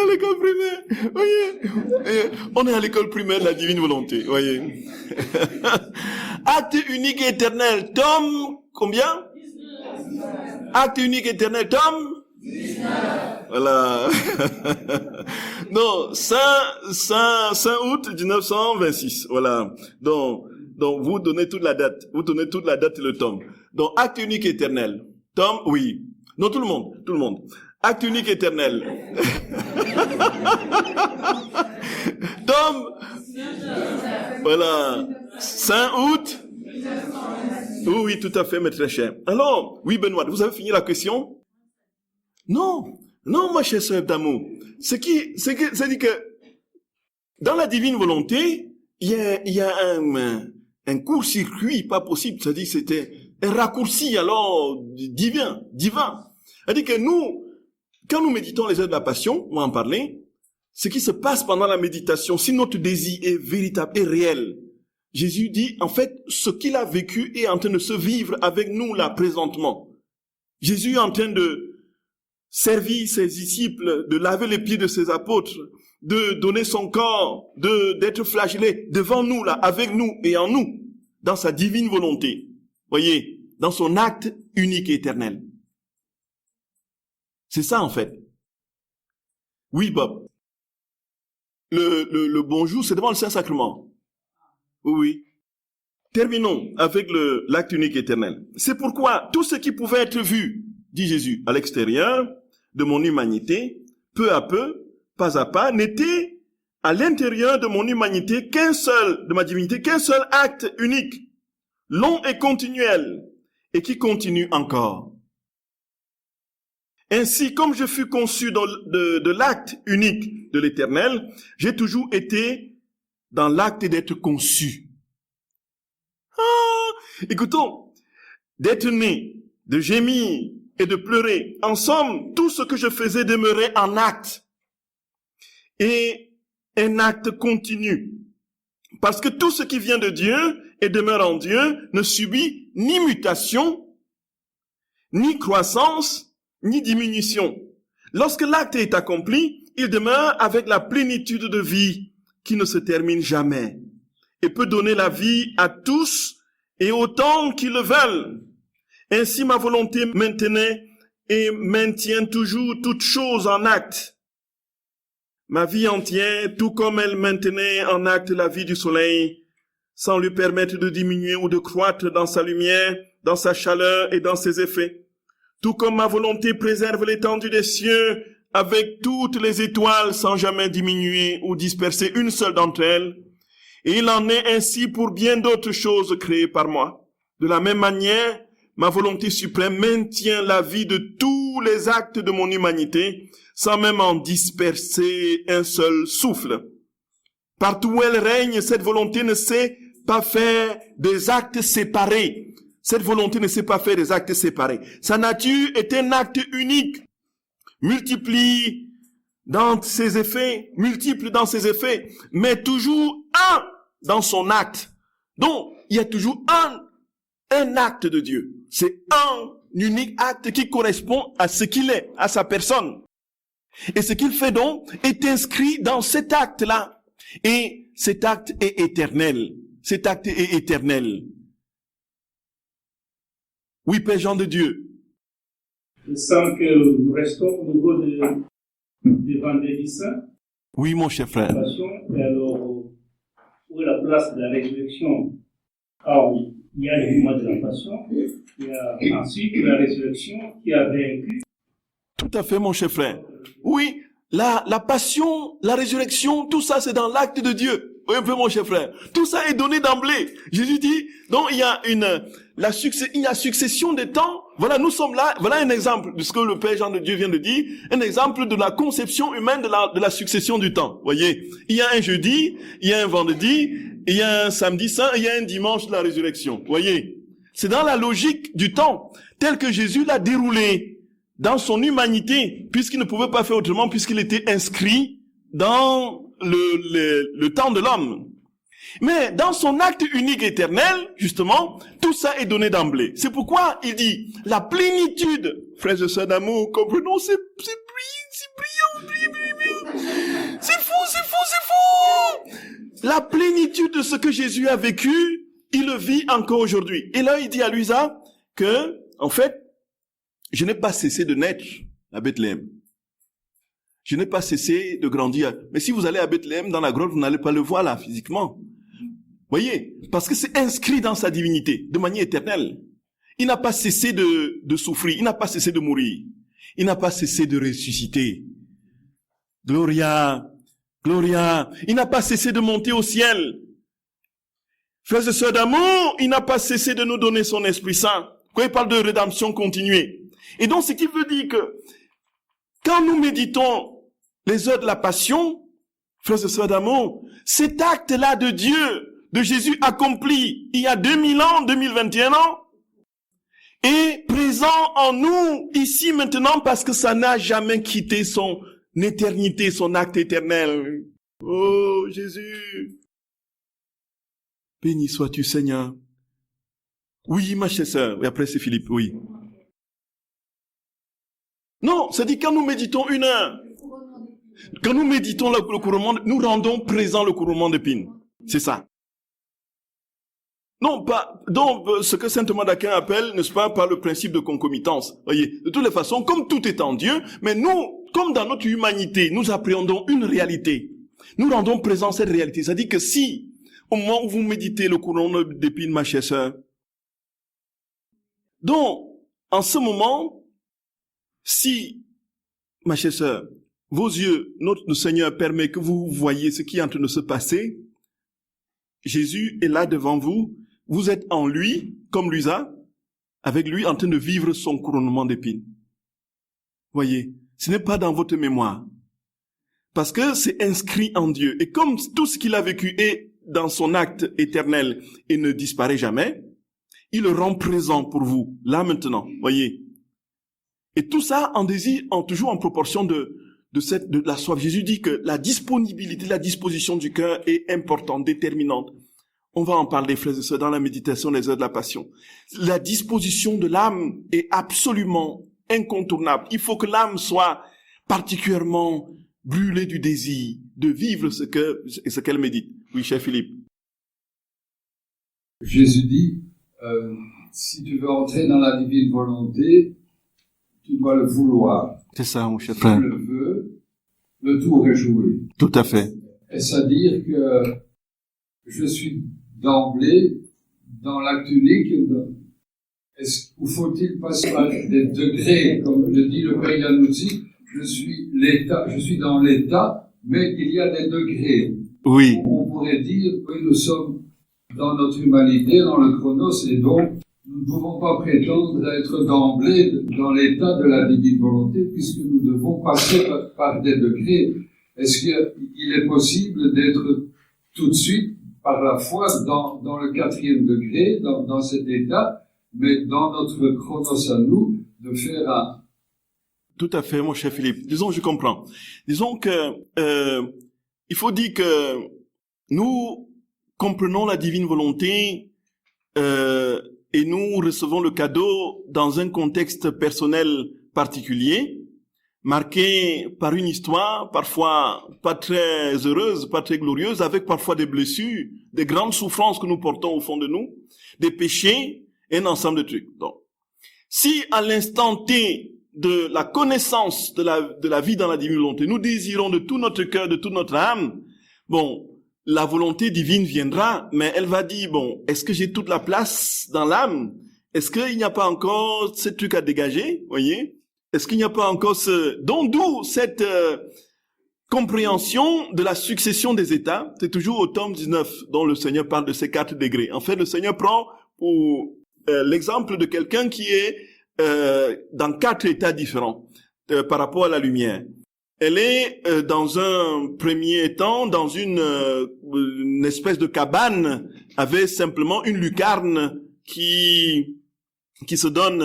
l'école primaire, voyez. On est à l'école primaire de la divine volonté, voyez. Acte unique et éternel, tome, combien? 19. Acte unique et éternel, tome? 19. Voilà. Non, 5 août 1926, voilà. Donc, vous donnez toute la date, et le tome. Donc, acte unique et éternel, tome, oui. Non, tout le monde. Acte unique éternel. Tome. Voilà. 5 août. Oui, tout à fait, mes très chers. Alors, oui, Benoît, vous avez fini la question? Non, ma chère sœur d'amour. C'est dit que dans la divine volonté, il y a un court-circuit, pas possible. C'est-à-dire, c'était un raccourci, alors, divin. C'est-à-dire que nous, quand nous méditons les heures de la passion, on va en parler, ce qui se passe pendant la méditation, si notre désir est véritable et réel, Jésus dit, en fait, ce qu'il a vécu est en train de se vivre avec nous là, présentement. Jésus est en train de servir ses disciples, de laver les pieds de ses apôtres, de donner son corps, d'être flagellé devant nous là, avec nous et en nous, dans sa divine volonté. Voyez, dans son acte unique et éternel. C'est ça, en fait. Oui, Bob. Le bonjour, c'est devant le Saint-Sacrement. Oui. Terminons avec l'acte unique éternel. C'est pourquoi tout ce qui pouvait être vu, dit Jésus, à l'extérieur de mon humanité, peu à peu, pas à pas, n'était à l'intérieur de mon humanité de ma divinité, qu'un seul acte unique, long et continuel, et qui continue encore. Ainsi, comme je fus conçu de l'acte unique de l'Éternel, j'ai toujours été dans l'acte d'être conçu. Écoutons, d'être né, de gémir et de pleurer. En somme, tout ce que je faisais demeurait en acte. Et un acte continu. Parce que tout ce qui vient de Dieu et demeure en Dieu ne subit ni mutation, ni croissance, ni diminution. Lorsque l'acte est accompli, il demeure avec la plénitude de vie qui ne se termine jamais et peut donner la vie à tous et autant qu'ils le veulent. Ainsi ma volonté maintenait et maintient toujours toute chose en acte. Ma vie entière, tout comme elle maintenait en acte la vie du soleil, sans lui permettre de diminuer ou de croître dans sa lumière, dans sa chaleur et dans ses effets. Tout comme ma volonté préserve l'étendue des cieux avec toutes les étoiles sans jamais diminuer ou disperser une seule d'entre elles. Et il en est ainsi pour bien d'autres choses créées par moi. De la même manière, ma volonté suprême maintient la vie de tous les actes de mon humanité sans même en disperser un seul souffle. Partout où elle règne, cette volonté ne sait pas faire des actes séparés. Cette volonté ne sait pas faire des actes séparés. Sa nature est un acte unique, multiple dans ses effets, mais toujours un dans son acte. Donc, il y a toujours un acte de Dieu. C'est un unique acte qui correspond à ce qu'il est, à sa personne. Et ce qu'il fait donc est inscrit dans cet acte-là. Et cet acte est éternel. Cet acte est éternel. Oui, Père Jean de Dieu. Je sens que nous restons au niveau du vendredi saint. Oui, mon cher frère. Et alors, où est la place de la résurrection? Alors, il y a le mouvement de la passion, il y a ensuite la résurrection qui a vaincu. Tout à fait, mon cher frère. Oui, la passion, la résurrection, tout ça, c'est dans l'acte de Dieu. Oui, un peu, mon cher frère. Tout ça est donné d'emblée. Jésus dit, donc il y a succession des temps. Voilà, nous sommes là. Voilà un exemple de ce que le Père Jean de Dieu vient de dire. Un exemple de la conception humaine de la succession du temps. Voyez, il y a un jeudi, il y a un vendredi, il y a un samedi saint, il y a un dimanche de la résurrection. Voyez, c'est dans la logique du temps, tel que Jésus l'a déroulé dans son humanité, puisqu'il ne pouvait pas faire autrement, puisqu'il était inscrit dans le temps de l'homme. Mais dans son acte unique éternel, justement, tout ça est donné d'emblée. C'est pourquoi il dit, la plénitude, frères et sœurs d'amour, comprenons, c'est brillant. C'est fou. La plénitude de ce que Jésus a vécu, il le vit encore aujourd'hui. Et là, il dit à Luisa que, en fait, je n'ai pas cessé de naître à Bethléem. Je n'ai pas cessé de grandir. Mais si vous allez à Bethléem, dans la grotte, vous n'allez pas le voir là, physiquement. Voyez, parce que c'est inscrit dans sa divinité, de manière éternelle. Il n'a pas cessé de souffrir, il n'a pas cessé de mourir, il n'a pas cessé de ressusciter. Gloria, il n'a pas cessé de monter au ciel. Frères et sœurs d'amour, il n'a pas cessé de nous donner son Esprit Saint. Quand il parle de rédemption continuée. Et donc, ce qui veut dire que, quand nous méditons les heures de la passion, frères et sœurs d'amour, cet acte-là de Dieu, de Jésus accompli il y a 2000 ans, 2021 ans, est présent en nous, ici maintenant, parce que ça n'a jamais quitté son éternité, son acte éternel. Oh, Jésus! Béni sois-tu, Seigneur. Oui, ma chère sœur. Et après, c'est Philippe, oui. Non, ça dit quand nous méditons une heure, quand nous méditons le couronnement, nous rendons présent le couronnement d'épines. C'est ça. Non, pas, donc, ce que saint Thomas d'Aquin appelle, n'est-ce pas, par le principe de concomitance. Voyez, de toutes les façons, comme tout est en Dieu, mais nous, comme dans notre humanité, nous appréhendons une réalité. Nous rendons présent cette réalité. Ça dit que si, au moment où vous méditez le couronnement d'épines, ma chère sœur, donc, en ce moment, si, ma chère sœur, vos yeux, notre Seigneur permet que vous voyez ce qui est en train de se passer, Jésus est là devant vous, vous êtes en lui, comme Luisa, avec lui en train de vivre son couronnement d'épines. Voyez, ce n'est pas dans votre mémoire, parce que c'est inscrit en Dieu. Et comme tout ce qu'il a vécu est dans son acte éternel et ne disparaît jamais, il le rend présent pour vous, là maintenant, voyez. Et tout ça toujours en proportion de la soif. Jésus dit que la disponibilité, la disposition du cœur est importante, déterminante. On va en parler, frères et sœurs, dans la méditation des heures de la passion. La disposition de l'âme est absolument incontournable. Il faut que l'âme soit particulièrement brûlée du désir de vivre ce qu'elle médite. Oui, cher Philippe. Jésus dit, si tu veux entrer dans la divine volonté, tu dois le vouloir. C'est ça, mon cher frère. Si tu le veux, le tour est joué. Tout à fait. Est-ce à dire que je suis d'emblée dans l'acte unique? Ou faut-il passer par des degrés? Comme le dit le Père Iannuzzi, je suis dans l'état, mais il y a des degrés. Oui. On pourrait dire, oui, nous sommes dans notre humanité, dans le chronos, et donc nous ne pouvons pas prétendre être d'emblée dans l'état de la divine volonté, puisque nous devons passer par des degrés. Est-ce qu'il est possible d'être tout de suite, par la foi, dans le 4e degré, dans cet état, mais dans notre chronos à nous, de faire un... Tout à fait, mon cher Philippe. Disons, je comprends. Disons que il faut dire que nous comprenons la divine volonté et nous recevons le cadeau dans un contexte personnel particulier, marqué par une histoire parfois pas très heureuse, pas très glorieuse, avec parfois des blessures, des grandes souffrances que nous portons au fond de nous, des péchés et un ensemble de trucs. Donc, si à l'instant T de la connaissance de la vie dans la divine volonté, nous désirons de tout notre cœur, de toute notre âme, bon, la volonté divine viendra, mais elle va dire, bon, est-ce que j'ai toute la place dans l'âme? Est-ce qu'il n'y a pas encore ce truc à dégager, voyez? Est-ce qu'il n'y a pas encore d'où cette compréhension de la succession des états, c'est toujours au tome 19 dont le Seigneur parle de ces 4 degrés. En fait, le Seigneur prend pour l'exemple de quelqu'un qui est dans 4 états différents par rapport à la lumière. Elle est dans un premier temps dans une espèce de cabane avec simplement une lucarne qui se donne,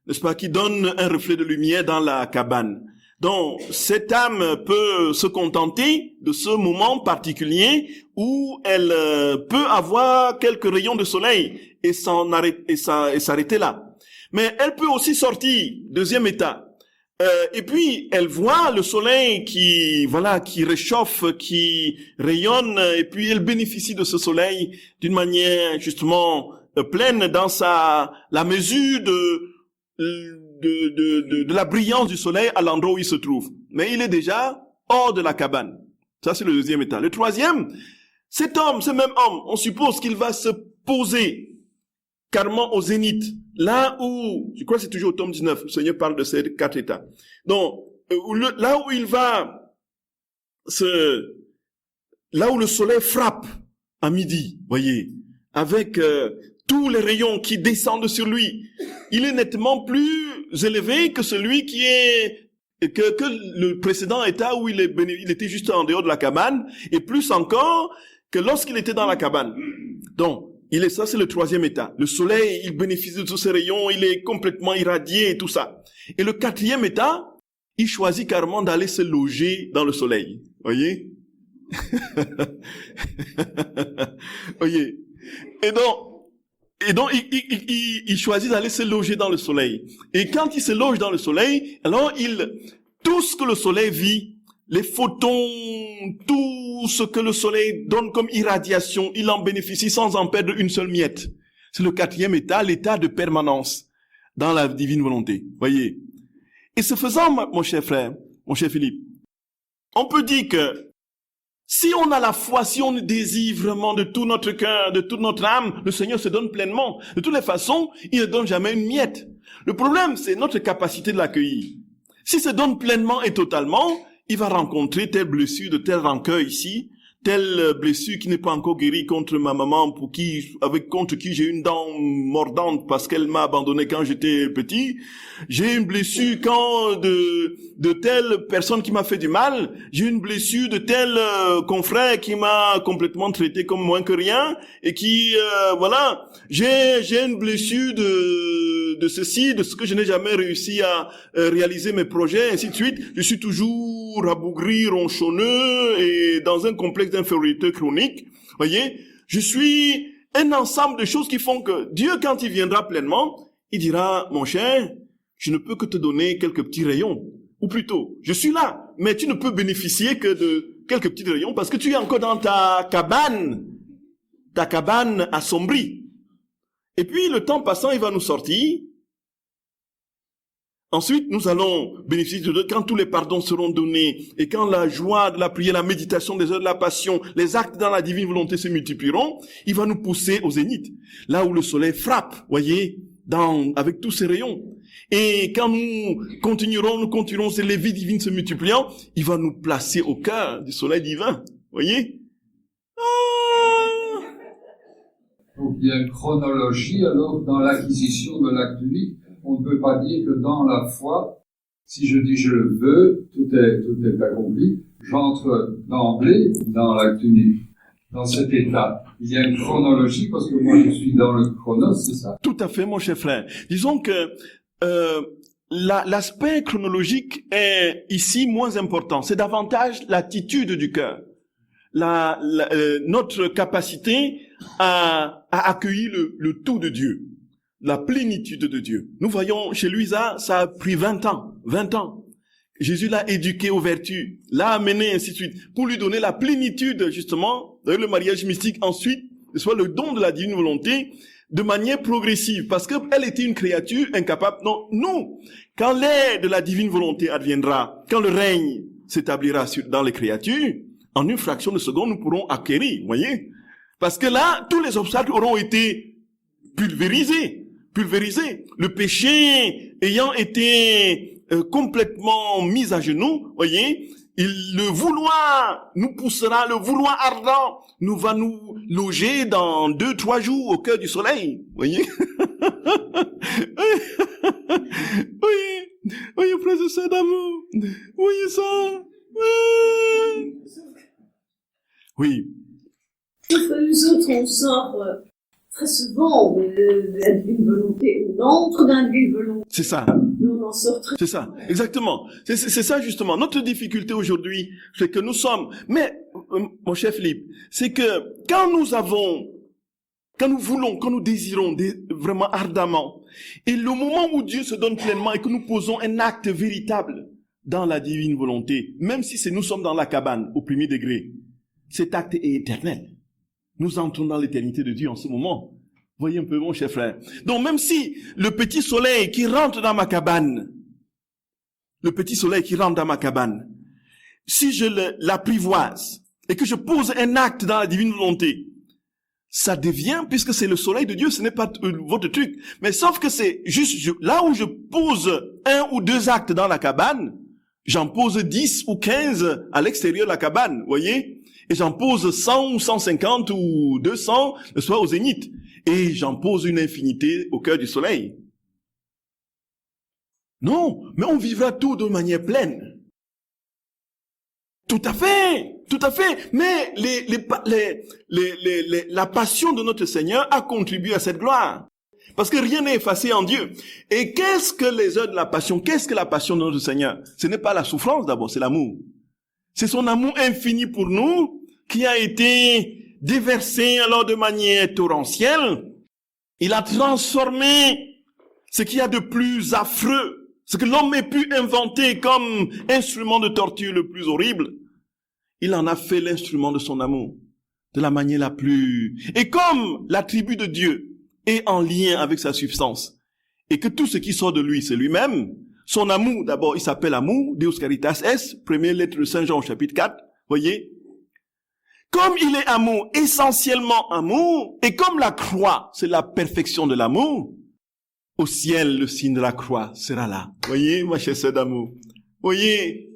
n'est-ce pas, qui donne un reflet de lumière dans la cabane. Donc, cette âme peut se contenter de ce moment particulier où elle peut avoir quelques rayons de soleil et s'arrêter là. Mais elle peut aussi sortir, deuxième état. Et puis, elle voit le soleil qui réchauffe, qui rayonne, et puis elle bénéficie de ce soleil d'une manière, justement, pleine dans la mesure de la brillance du soleil à l'endroit où il se trouve. Mais il est déjà hors de la cabane. Ça, c'est le deuxième état. Le troisième, cet homme, ce même homme, on suppose qu'il va se poser carrément au zénith. Là où, je crois que c'est toujours au tome 19, le Seigneur parle de ces 4 états. Donc, là où il va là où le soleil frappe à midi, voyez, avec tous les rayons qui descendent sur lui, il est nettement plus élevé que celui qui est que le précédent état où il était juste en dehors de la cabane, et plus encore que lorsqu'il était dans la cabane. Donc, ça c'est le troisième état. Le soleil, il bénéficie de tous ces rayons, il est complètement irradié et tout ça. Et le quatrième état, il choisit carrément d'aller se loger dans le soleil. Voyez? Voyez? Et donc, il choisit d'aller se loger dans le soleil. Et quand il se loge dans le soleil, alors tout ce que le soleil vit, les photons, tout ce que le soleil donne comme irradiation, il en bénéficie sans en perdre une seule miette. C'est le quatrième état, l'état de permanence dans la divine volonté. Voyez? Et ce faisant, mon cher frère, mon cher Philippe, on peut dire que si on a la foi, si on désire vraiment de tout notre cœur, de toute notre âme, le Seigneur se donne pleinement. De toutes les façons, il ne donne jamais une miette. Le problème, c'est notre capacité de l'accueillir. S'il se donne pleinement et totalement, il va rencontrer telle blessure de tel rancœur ici, telle blessure qui n'est pas encore guérie contre ma maman contre qui j'ai une dent mordante parce qu'elle m'a abandonné quand j'étais petit. J'ai une blessure de telle personne qui m'a fait du mal. J'ai une blessure de tel confrère qui m'a complètement traité comme moins que rien et qui, j'ai une blessure de ceci, de ce que je n'ai jamais réussi à réaliser mes projets, ainsi de suite. Je suis toujours rabougri, ronchonneux et dans un complexe d'infériorité chronique. Voyez, je suis un ensemble de choses qui font que Dieu, quand il viendra pleinement, il dira, mon cher, je ne peux que te donner quelques petits rayons. Ou plutôt, je suis là, mais tu ne peux bénéficier que de quelques petits rayons parce que tu es encore dans ta cabane assombrie. Et puis, le temps passant, il va nous sortir. Ensuite, nous allons bénéficier de Dieu quand tous les pardons seront donnés et quand la joie de la prière, la méditation des heures de la passion, les actes dans la divine volonté se multiplieront, il va nous pousser au zénith, là où le soleil frappe, voyez, avec tous ses rayons. Et quand nous continuerons, ces les vies divines se multipliant, il va nous placer au cœur du soleil divin, voyez. Donc il y a une chronologie alors dans l'acquisition de l'acte unique. On ne peut pas dire que dans la foi, si je dis je le veux, tout est accompli. J'entre d'emblée dans l'acte unique, dans cet état. Il y a une chronologie parce que moi je suis dans le chronos, c'est ça? Tout à fait, mon cher frère. Disons que l'aspect chronologique est ici moins important. C'est davantage l'attitude du cœur, notre capacité à accueillir le tout de Dieu. La plénitude de Dieu. Nous voyons chez Louisa, ça a pris 20 ans. Jésus l'a éduqué aux vertus, l'a amené ainsi de suite, pour lui donner la plénitude, justement, avec le mariage mystique ensuite, soit le don de la divine volonté, de manière progressive, parce qu'elle était une créature incapable. Non, nous, quand l'ère de la divine volonté adviendra, quand le règne s'établira dans les créatures, en une fraction de seconde, nous pourrons acquérir, voyez? Parce que là, tous les obstacles auront été pulvérisés. Le péché ayant été complètement mis à genoux, voyez, Le vouloir nous poussera, le vouloir ardent nous va nous loger dans 2-3 jours au cœur du soleil. Voyez? Voyez, frères et sœurs d'amour. Voyez ça? Oui. Sauf que nous autres, on sort très souvent de la divine volonté. On entre dans la divine volonté. C'est ça. Mais on en sort très C'est ça, exactement. C'est ça justement. Notre difficulté aujourd'hui, c'est que nous sommes... Mais, mon cher Philippe, c'est que quand nous voulons, quand nous désirons vraiment ardemment, et le moment où Dieu se donne pleinement et que nous posons un acte véritable dans la divine volonté, même si nous sommes dans la cabane au premier degré, cet acte est éternel. Nous entrons dans l'éternité de Dieu en ce moment. Voyez un peu, mon cher frère. Donc, même si le petit soleil qui rentre dans ma cabane, si je l'apprivoise et que je pose un acte dans la divine volonté, ça devient, puisque c'est le soleil de Dieu, ce n'est pas votre truc. Mais sauf que c'est juste, là où je pose 1 ou 2 actes dans la cabane, j'en pose 10 ou 15 à l'extérieur de la cabane, voyez? Et j'en pose 100 ou 150 ou 200 le soir au zénith. Et j'en pose une infinité au cœur du soleil. Non, mais on vivra tout de manière pleine. Tout à fait, tout à fait. Mais la passion de notre Seigneur a contribué à cette gloire. Parce que rien n'est effacé en Dieu. Et qu'est-ce que les heures de la passion? Qu'est-ce que la passion de notre Seigneur? Ce n'est pas la souffrance d'abord, c'est l'amour. C'est son amour infini pour nous qui a été déversé alors de manière torrentielle. Il a transformé ce qu'il y a de plus affreux, ce que l'homme ait pu inventer comme instrument de torture le plus horrible. Il en a fait l'instrument de son amour de la manière la plus... Et comme l'attribut de Dieu est en lien avec sa substance et que tout ce qui sort de lui, c'est lui-même, son amour, d'abord, il s'appelle amour, Deus Caritas Est, première lettre de Saint Jean, chapitre 4, voyez. Comme il est amour, essentiellement amour, et comme la croix, c'est la perfection de l'amour, au ciel, le signe de la croix sera là. Voyez, ma chère sœur d'amour. Voyez.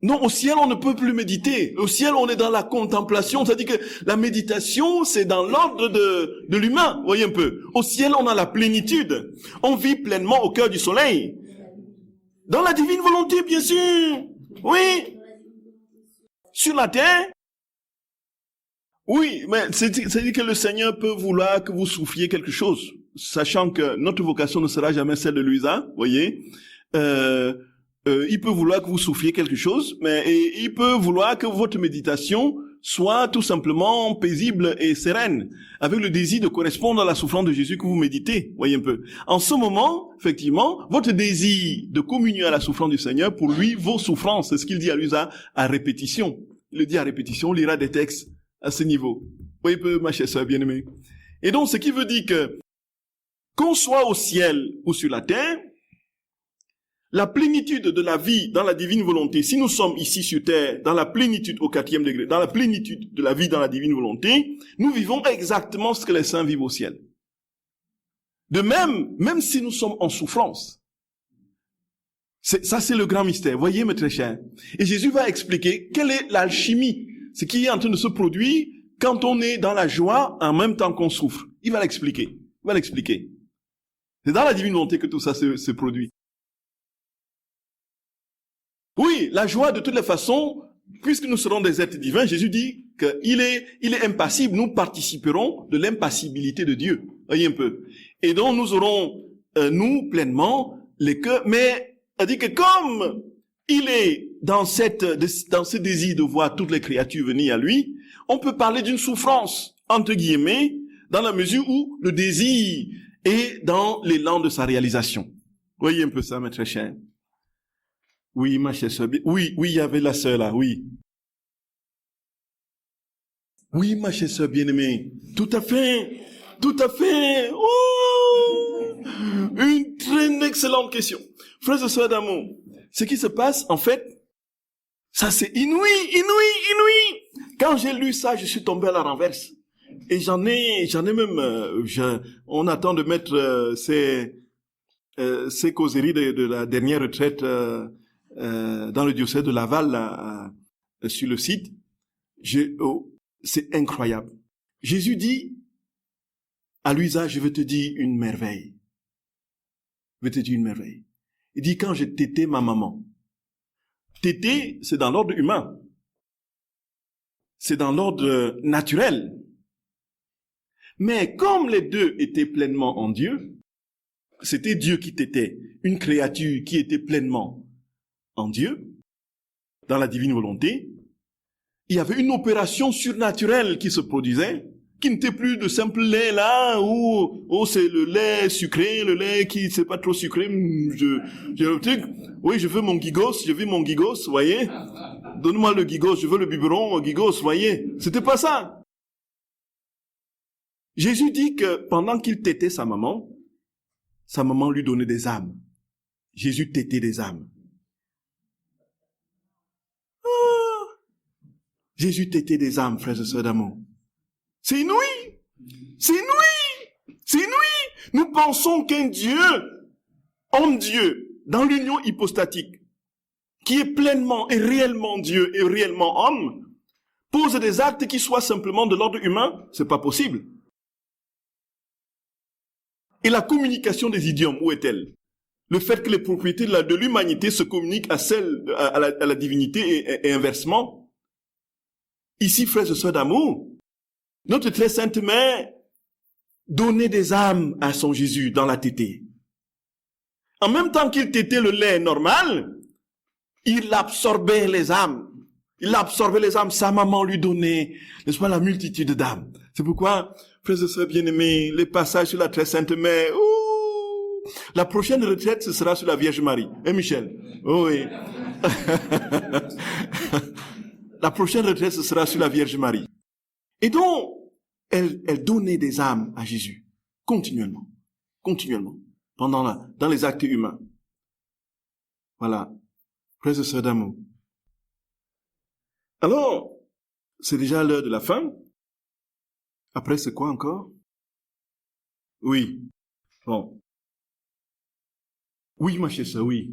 Non, au ciel, on ne peut plus méditer. Au ciel, on est dans la contemplation. C'est-à-dire que la méditation, c'est dans l'ordre de l'humain. Voyez un peu. Au ciel, on a la plénitude. On vit pleinement au cœur du soleil. Dans la divine volonté, bien sûr. Oui. Sur la terre. Oui, mais c'est-à-dire que le Seigneur peut vouloir que vous souffriez quelque chose, sachant que notre vocation ne sera jamais celle de Louisa, voyez. Il peut vouloir que vous souffriez quelque chose, mais il peut vouloir que votre méditation soit tout simplement paisible et sereine, avec le désir de correspondre à la souffrance de Jésus que vous méditez, voyez un peu. En ce moment, effectivement, votre désir de communier à la souffrance du Seigneur, pour lui, vos souffrances, c'est ce qu'il dit à Louisa à répétition. Il le dit à répétition, on lira des textes à ce niveau. Voyez un peu, ma chère sœur bien-aimée. Et donc, ce qui veut dire que, qu'on soit au ciel ou sur la terre, la plénitude de la vie dans la divine volonté, si nous sommes ici sur terre, dans la plénitude au 4e degré, dans la plénitude de la vie dans la divine volonté, nous vivons exactement ce que les saints vivent au ciel. De même si nous sommes en souffrance. Ça, c'est le grand mystère. Voyez, mes très chers. Et Jésus va expliquer quelle est l'alchimie, ce qui est en train de se produire quand on est dans la joie en même temps qu'on souffre. Il va l'expliquer. C'est dans la divine volonté que tout ça se produit. Oui, la joie, de toutes les façons, puisque nous serons des êtres divins, Jésus dit qu'il est impassible. Nous participerons de l'impassibilité de Dieu. Voyez un peu. Et donc, nous aurons, nous, pleinement, les cœurs, mais, elle dit que comme il est dans ce désir de voir toutes les créatures venir à lui, on peut parler d'une souffrance, entre guillemets, dans la mesure où le désir est dans l'élan de sa réalisation. Voyez un peu ça, mes très chers. Oui, ma chère sœur. Oui, il y avait la sœur là, oui. Oui, ma chère sœur bien-aimée. Tout à fait. Oh! Une très excellente question. Frères et sœurs d'amour, ce qui se passe, en fait, ça c'est inouï. Quand j'ai lu ça, je suis tombé à la renverse. Et j'en ai même, on attend de mettre ces causeries de la dernière retraite, dans le diocèse de Laval, là, sur le site. C'est incroyable. Jésus dit à Luisa, je vais te dire une merveille. Je vais te dire une merveille. Il dit, quand j'ai tété ma maman. Tété, c'est dans l'ordre humain. C'est dans l'ordre naturel. Mais comme les deux étaient pleinement en Dieu, c'était Dieu qui tétait, une créature qui était pleinement en Dieu, dans la divine volonté, il y avait une opération surnaturelle qui se produisait, qui n'était plus de simple lait là, où c'est le lait sucré, le lait qui c'est pas trop sucré, oui, je veux mon gigos, voyez, donne-moi le gigos, je veux le biberon, gigos, voyez, c'était pas ça. Jésus dit que pendant qu'il tétait sa maman lui donnait des âmes. Jésus tétait des âmes. Jésus tétait des âmes, frères et sœurs d'amour. C'est inouï. C'est inouï. C'est inouï. Nous pensons qu'un Dieu, homme Dieu, dans l'union hypostatique, qui est pleinement et réellement Dieu et réellement homme, pose des actes qui soient simplement de l'ordre humain. C'est pas possible. Et la communication des idiomes, où est-elle? Le fait que les propriétés de l'humanité se communiquent à la divinité et inversement. Ici, frères et sœurs d'amour, notre très sainte mère donnait des âmes à son Jésus dans la tétée. En même temps qu'il tétait le lait normal, il absorbait les âmes. Il absorbait les âmes. Sa maman lui donnait, n'est-ce pas, la multitude d'âmes. C'est pourquoi, frères et sœurs bien-aimés, les passages sur la très sainte mère, la prochaine retraite, ce sera sur la Vierge Marie. Hein, Michel? Oh, oui. La prochaine retraite, ce sera sur la Vierge Marie. Et donc, elle donnait des âmes à Jésus, continuellement, dans les actes humains. Voilà, frères et sœurs d'amour. Alors, c'est déjà l'heure de la fin. Après, c'est quoi encore? Oui, bon. Oui, ma chère sœur, oui.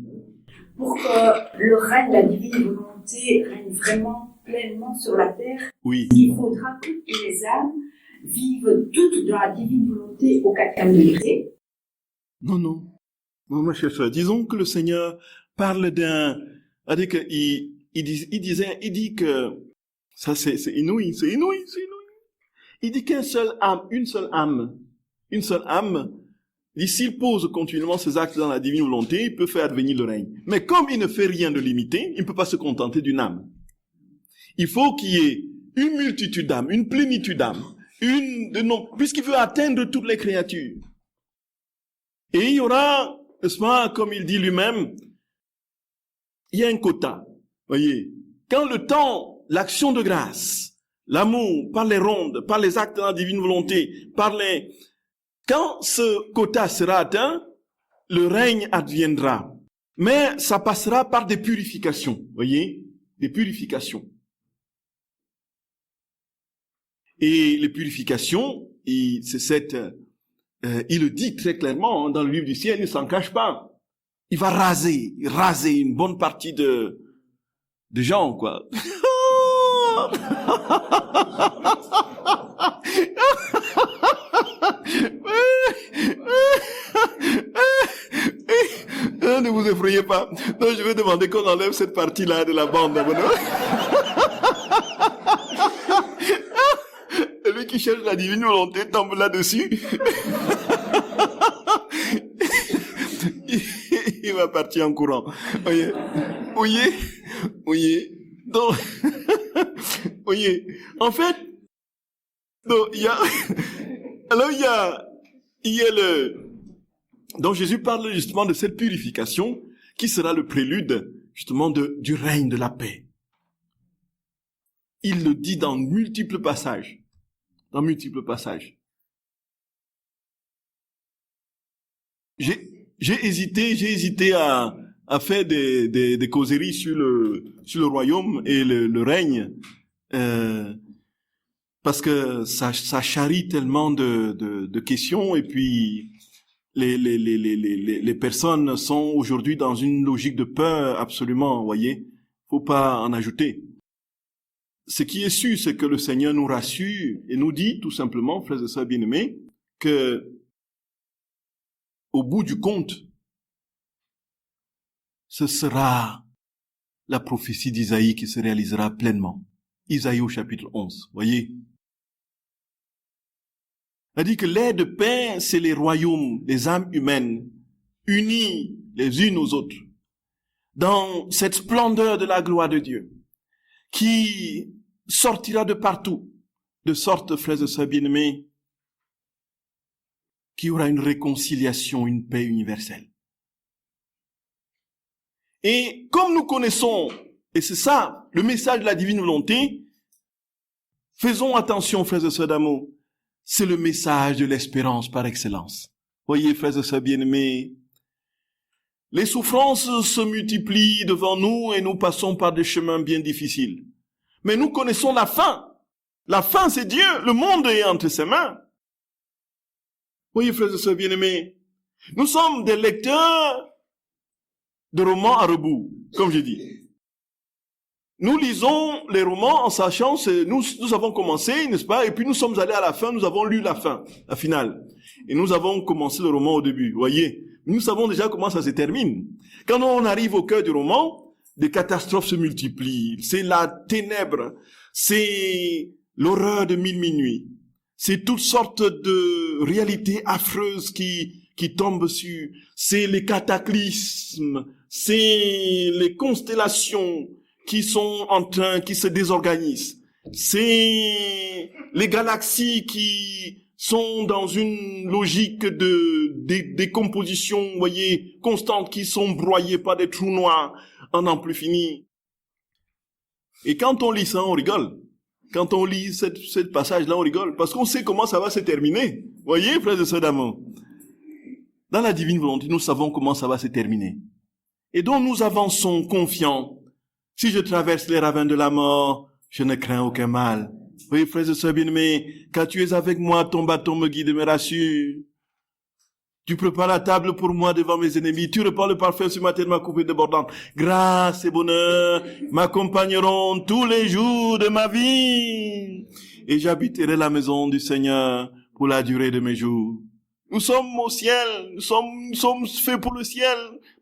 Pour que le règne, la divine volonté règne vraiment pleinement sur la terre, oui. Il faudra que les âmes vivent toutes dans la divine volonté au 4e degré. Non, ma chère sœur. Disons que le Seigneur parle il dit que, ça c'est inouï. Il dit une seule âme, s'il pose continuellement ses actes dans la divine volonté, il peut faire advenir le règne. Mais comme il ne fait rien de limité, il ne peut pas se contenter d'une âme. Il faut qu'il y ait une multitude d'âmes, une plénitude d'âmes, puisqu'il veut atteindre toutes les créatures. Et il y aura, n'est-ce pas, comme il dit lui-même, il y a un quota. Voyez, quand le temps, l'action de grâce, l'amour, par les rondes, par les actes de la divine volonté, quand ce quota sera atteint, le règne adviendra. Mais ça passera par des purifications, voyez, des purifications. Et les purifications, il le dit très clairement dans le livre du ciel, il ne s'en cache pas. Il va raser une bonne partie de gens, quoi. Ne vous effrayez pas. Non, je vais demander qu'on enlève cette partie-là de la bande. Celui qui cherche la divine volonté tombe là-dessus. Il va partir en courant. Voyez. Donc, voyez. En fait, donc, donc Jésus parle justement de cette purification qui sera le prélude justement du règne de la paix. Il le dit dans multiples passages. J'ai hésité à faire des causeries sur le royaume et le règne, parce que ça charrie tellement de questions, et puis les personnes sont aujourd'hui dans une logique de peur, absolument, voyez. Faut pas en ajouter. Ce qui est sûr, c'est que le Seigneur nous rassure et nous dit, tout simplement, frères et sœurs bien-aimés, que, au bout du compte, ce sera la prophétie d'Isaïe qui se réalisera pleinement. Isaïe au chapitre 11, voyez. Il dit que l'air de paix, c'est les royaumes, les âmes humaines, unies les unes aux autres, dans cette splendeur de la gloire de Dieu, qui sortira de partout, de sorte, frères et sœurs bien-aimés, qu'il y aura une réconciliation, une paix universelle. Et comme nous connaissons, et c'est ça, le message de la divine volonté, faisons attention, frères et sœurs d'amour, c'est le message de l'espérance par excellence. Voyez, frères et sœurs bien-aimés, les souffrances se multiplient devant nous et nous passons par des chemins bien difficiles. Mais nous connaissons la fin. La fin, c'est Dieu. Le monde est entre ses mains. Voyez, frères et sœurs bien-aimés, nous sommes des lecteurs de romans à rebours, comme je dis. Nous lisons les romans en sachant, nous avons commencé, n'est-ce pas, et puis nous sommes allés à la fin, nous avons lu la fin, la finale. Et nous avons commencé le roman au début, voyez. Nous savons déjà comment ça se termine. Quand on arrive au cœur du roman, des catastrophes se multiplient. C'est la ténèbre, c'est l'horreur de 1000 minuits. C'est toutes sortes de réalités affreuses qui tombent sur. C'est les cataclysmes, c'est les constellations qui sont en train, qui se désorganisent. C'est les galaxies qui sont dans une logique de décomposition, voyez, constante, qui sont broyées par des trous noirs en n'en plus fini. Et quand on lit ça, on rigole. Quand on lit ce passage-là, on rigole, parce qu'on sait comment ça va se terminer. Voyez, frères et sœurs d'amour. Dans la divine volonté, nous savons comment ça va se terminer. Et donc nous avançons confiants. Si je traverse les ravins de la mort, je ne crains aucun mal. Oui, frères et sœurs bien-aimés, quand tu es avec moi, ton bâton me guide et me rassure. Tu prépares la table pour moi devant mes ennemis. Tu répands le parfum sur ma tête, ma coupe débordante. Grâce et bonheur m'accompagneront tous les jours de ma vie. Et j'habiterai la maison du Seigneur pour la durée de mes jours. Nous sommes au ciel. Nous sommes faits pour le ciel.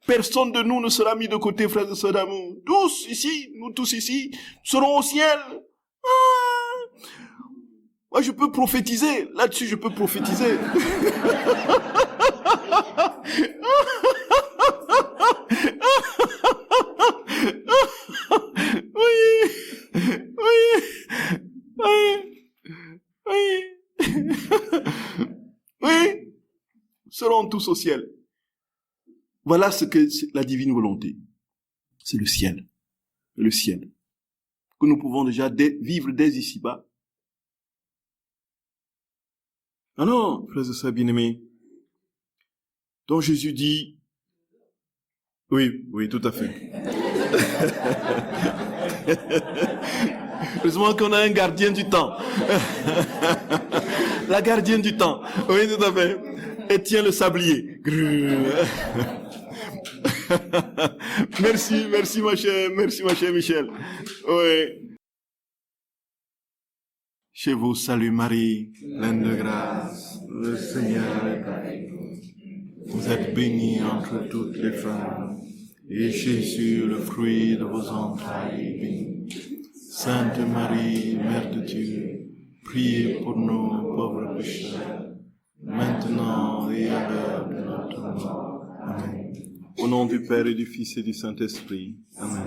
Personne de nous ne sera mis de côté, frères et sœurs d'amour. Tous ici, nous tous ici, serons au ciel. Moi, je peux prophétiser. Là-dessus, je peux prophétiser. Oui. Nous serons tous au ciel. Voilà ce que c'est la divine volonté. C'est le ciel. Le ciel. Que nous pouvons déjà vivre dès ici-bas. Alors, frères et sœurs bien-aimés, donc Jésus dit, oui, tout à fait. Heureusement qu'on a un gardien du temps. La gardienne du temps. Oui, tout à fait. Étienne le sablier. Merci ma chère Michel. Oui. Je vous salue Marie, pleine de grâce, le Seigneur est avec vous. Vous êtes bénie entre toutes les femmes, et Jésus, le fruit de vos entrailles, est béni. Sainte Marie, Mère de Dieu, priez pour nous pauvres pécheurs, maintenant et à l'heure de notre mort. Amen. Au nom du Père et du Fils et du Saint-Esprit. Amen.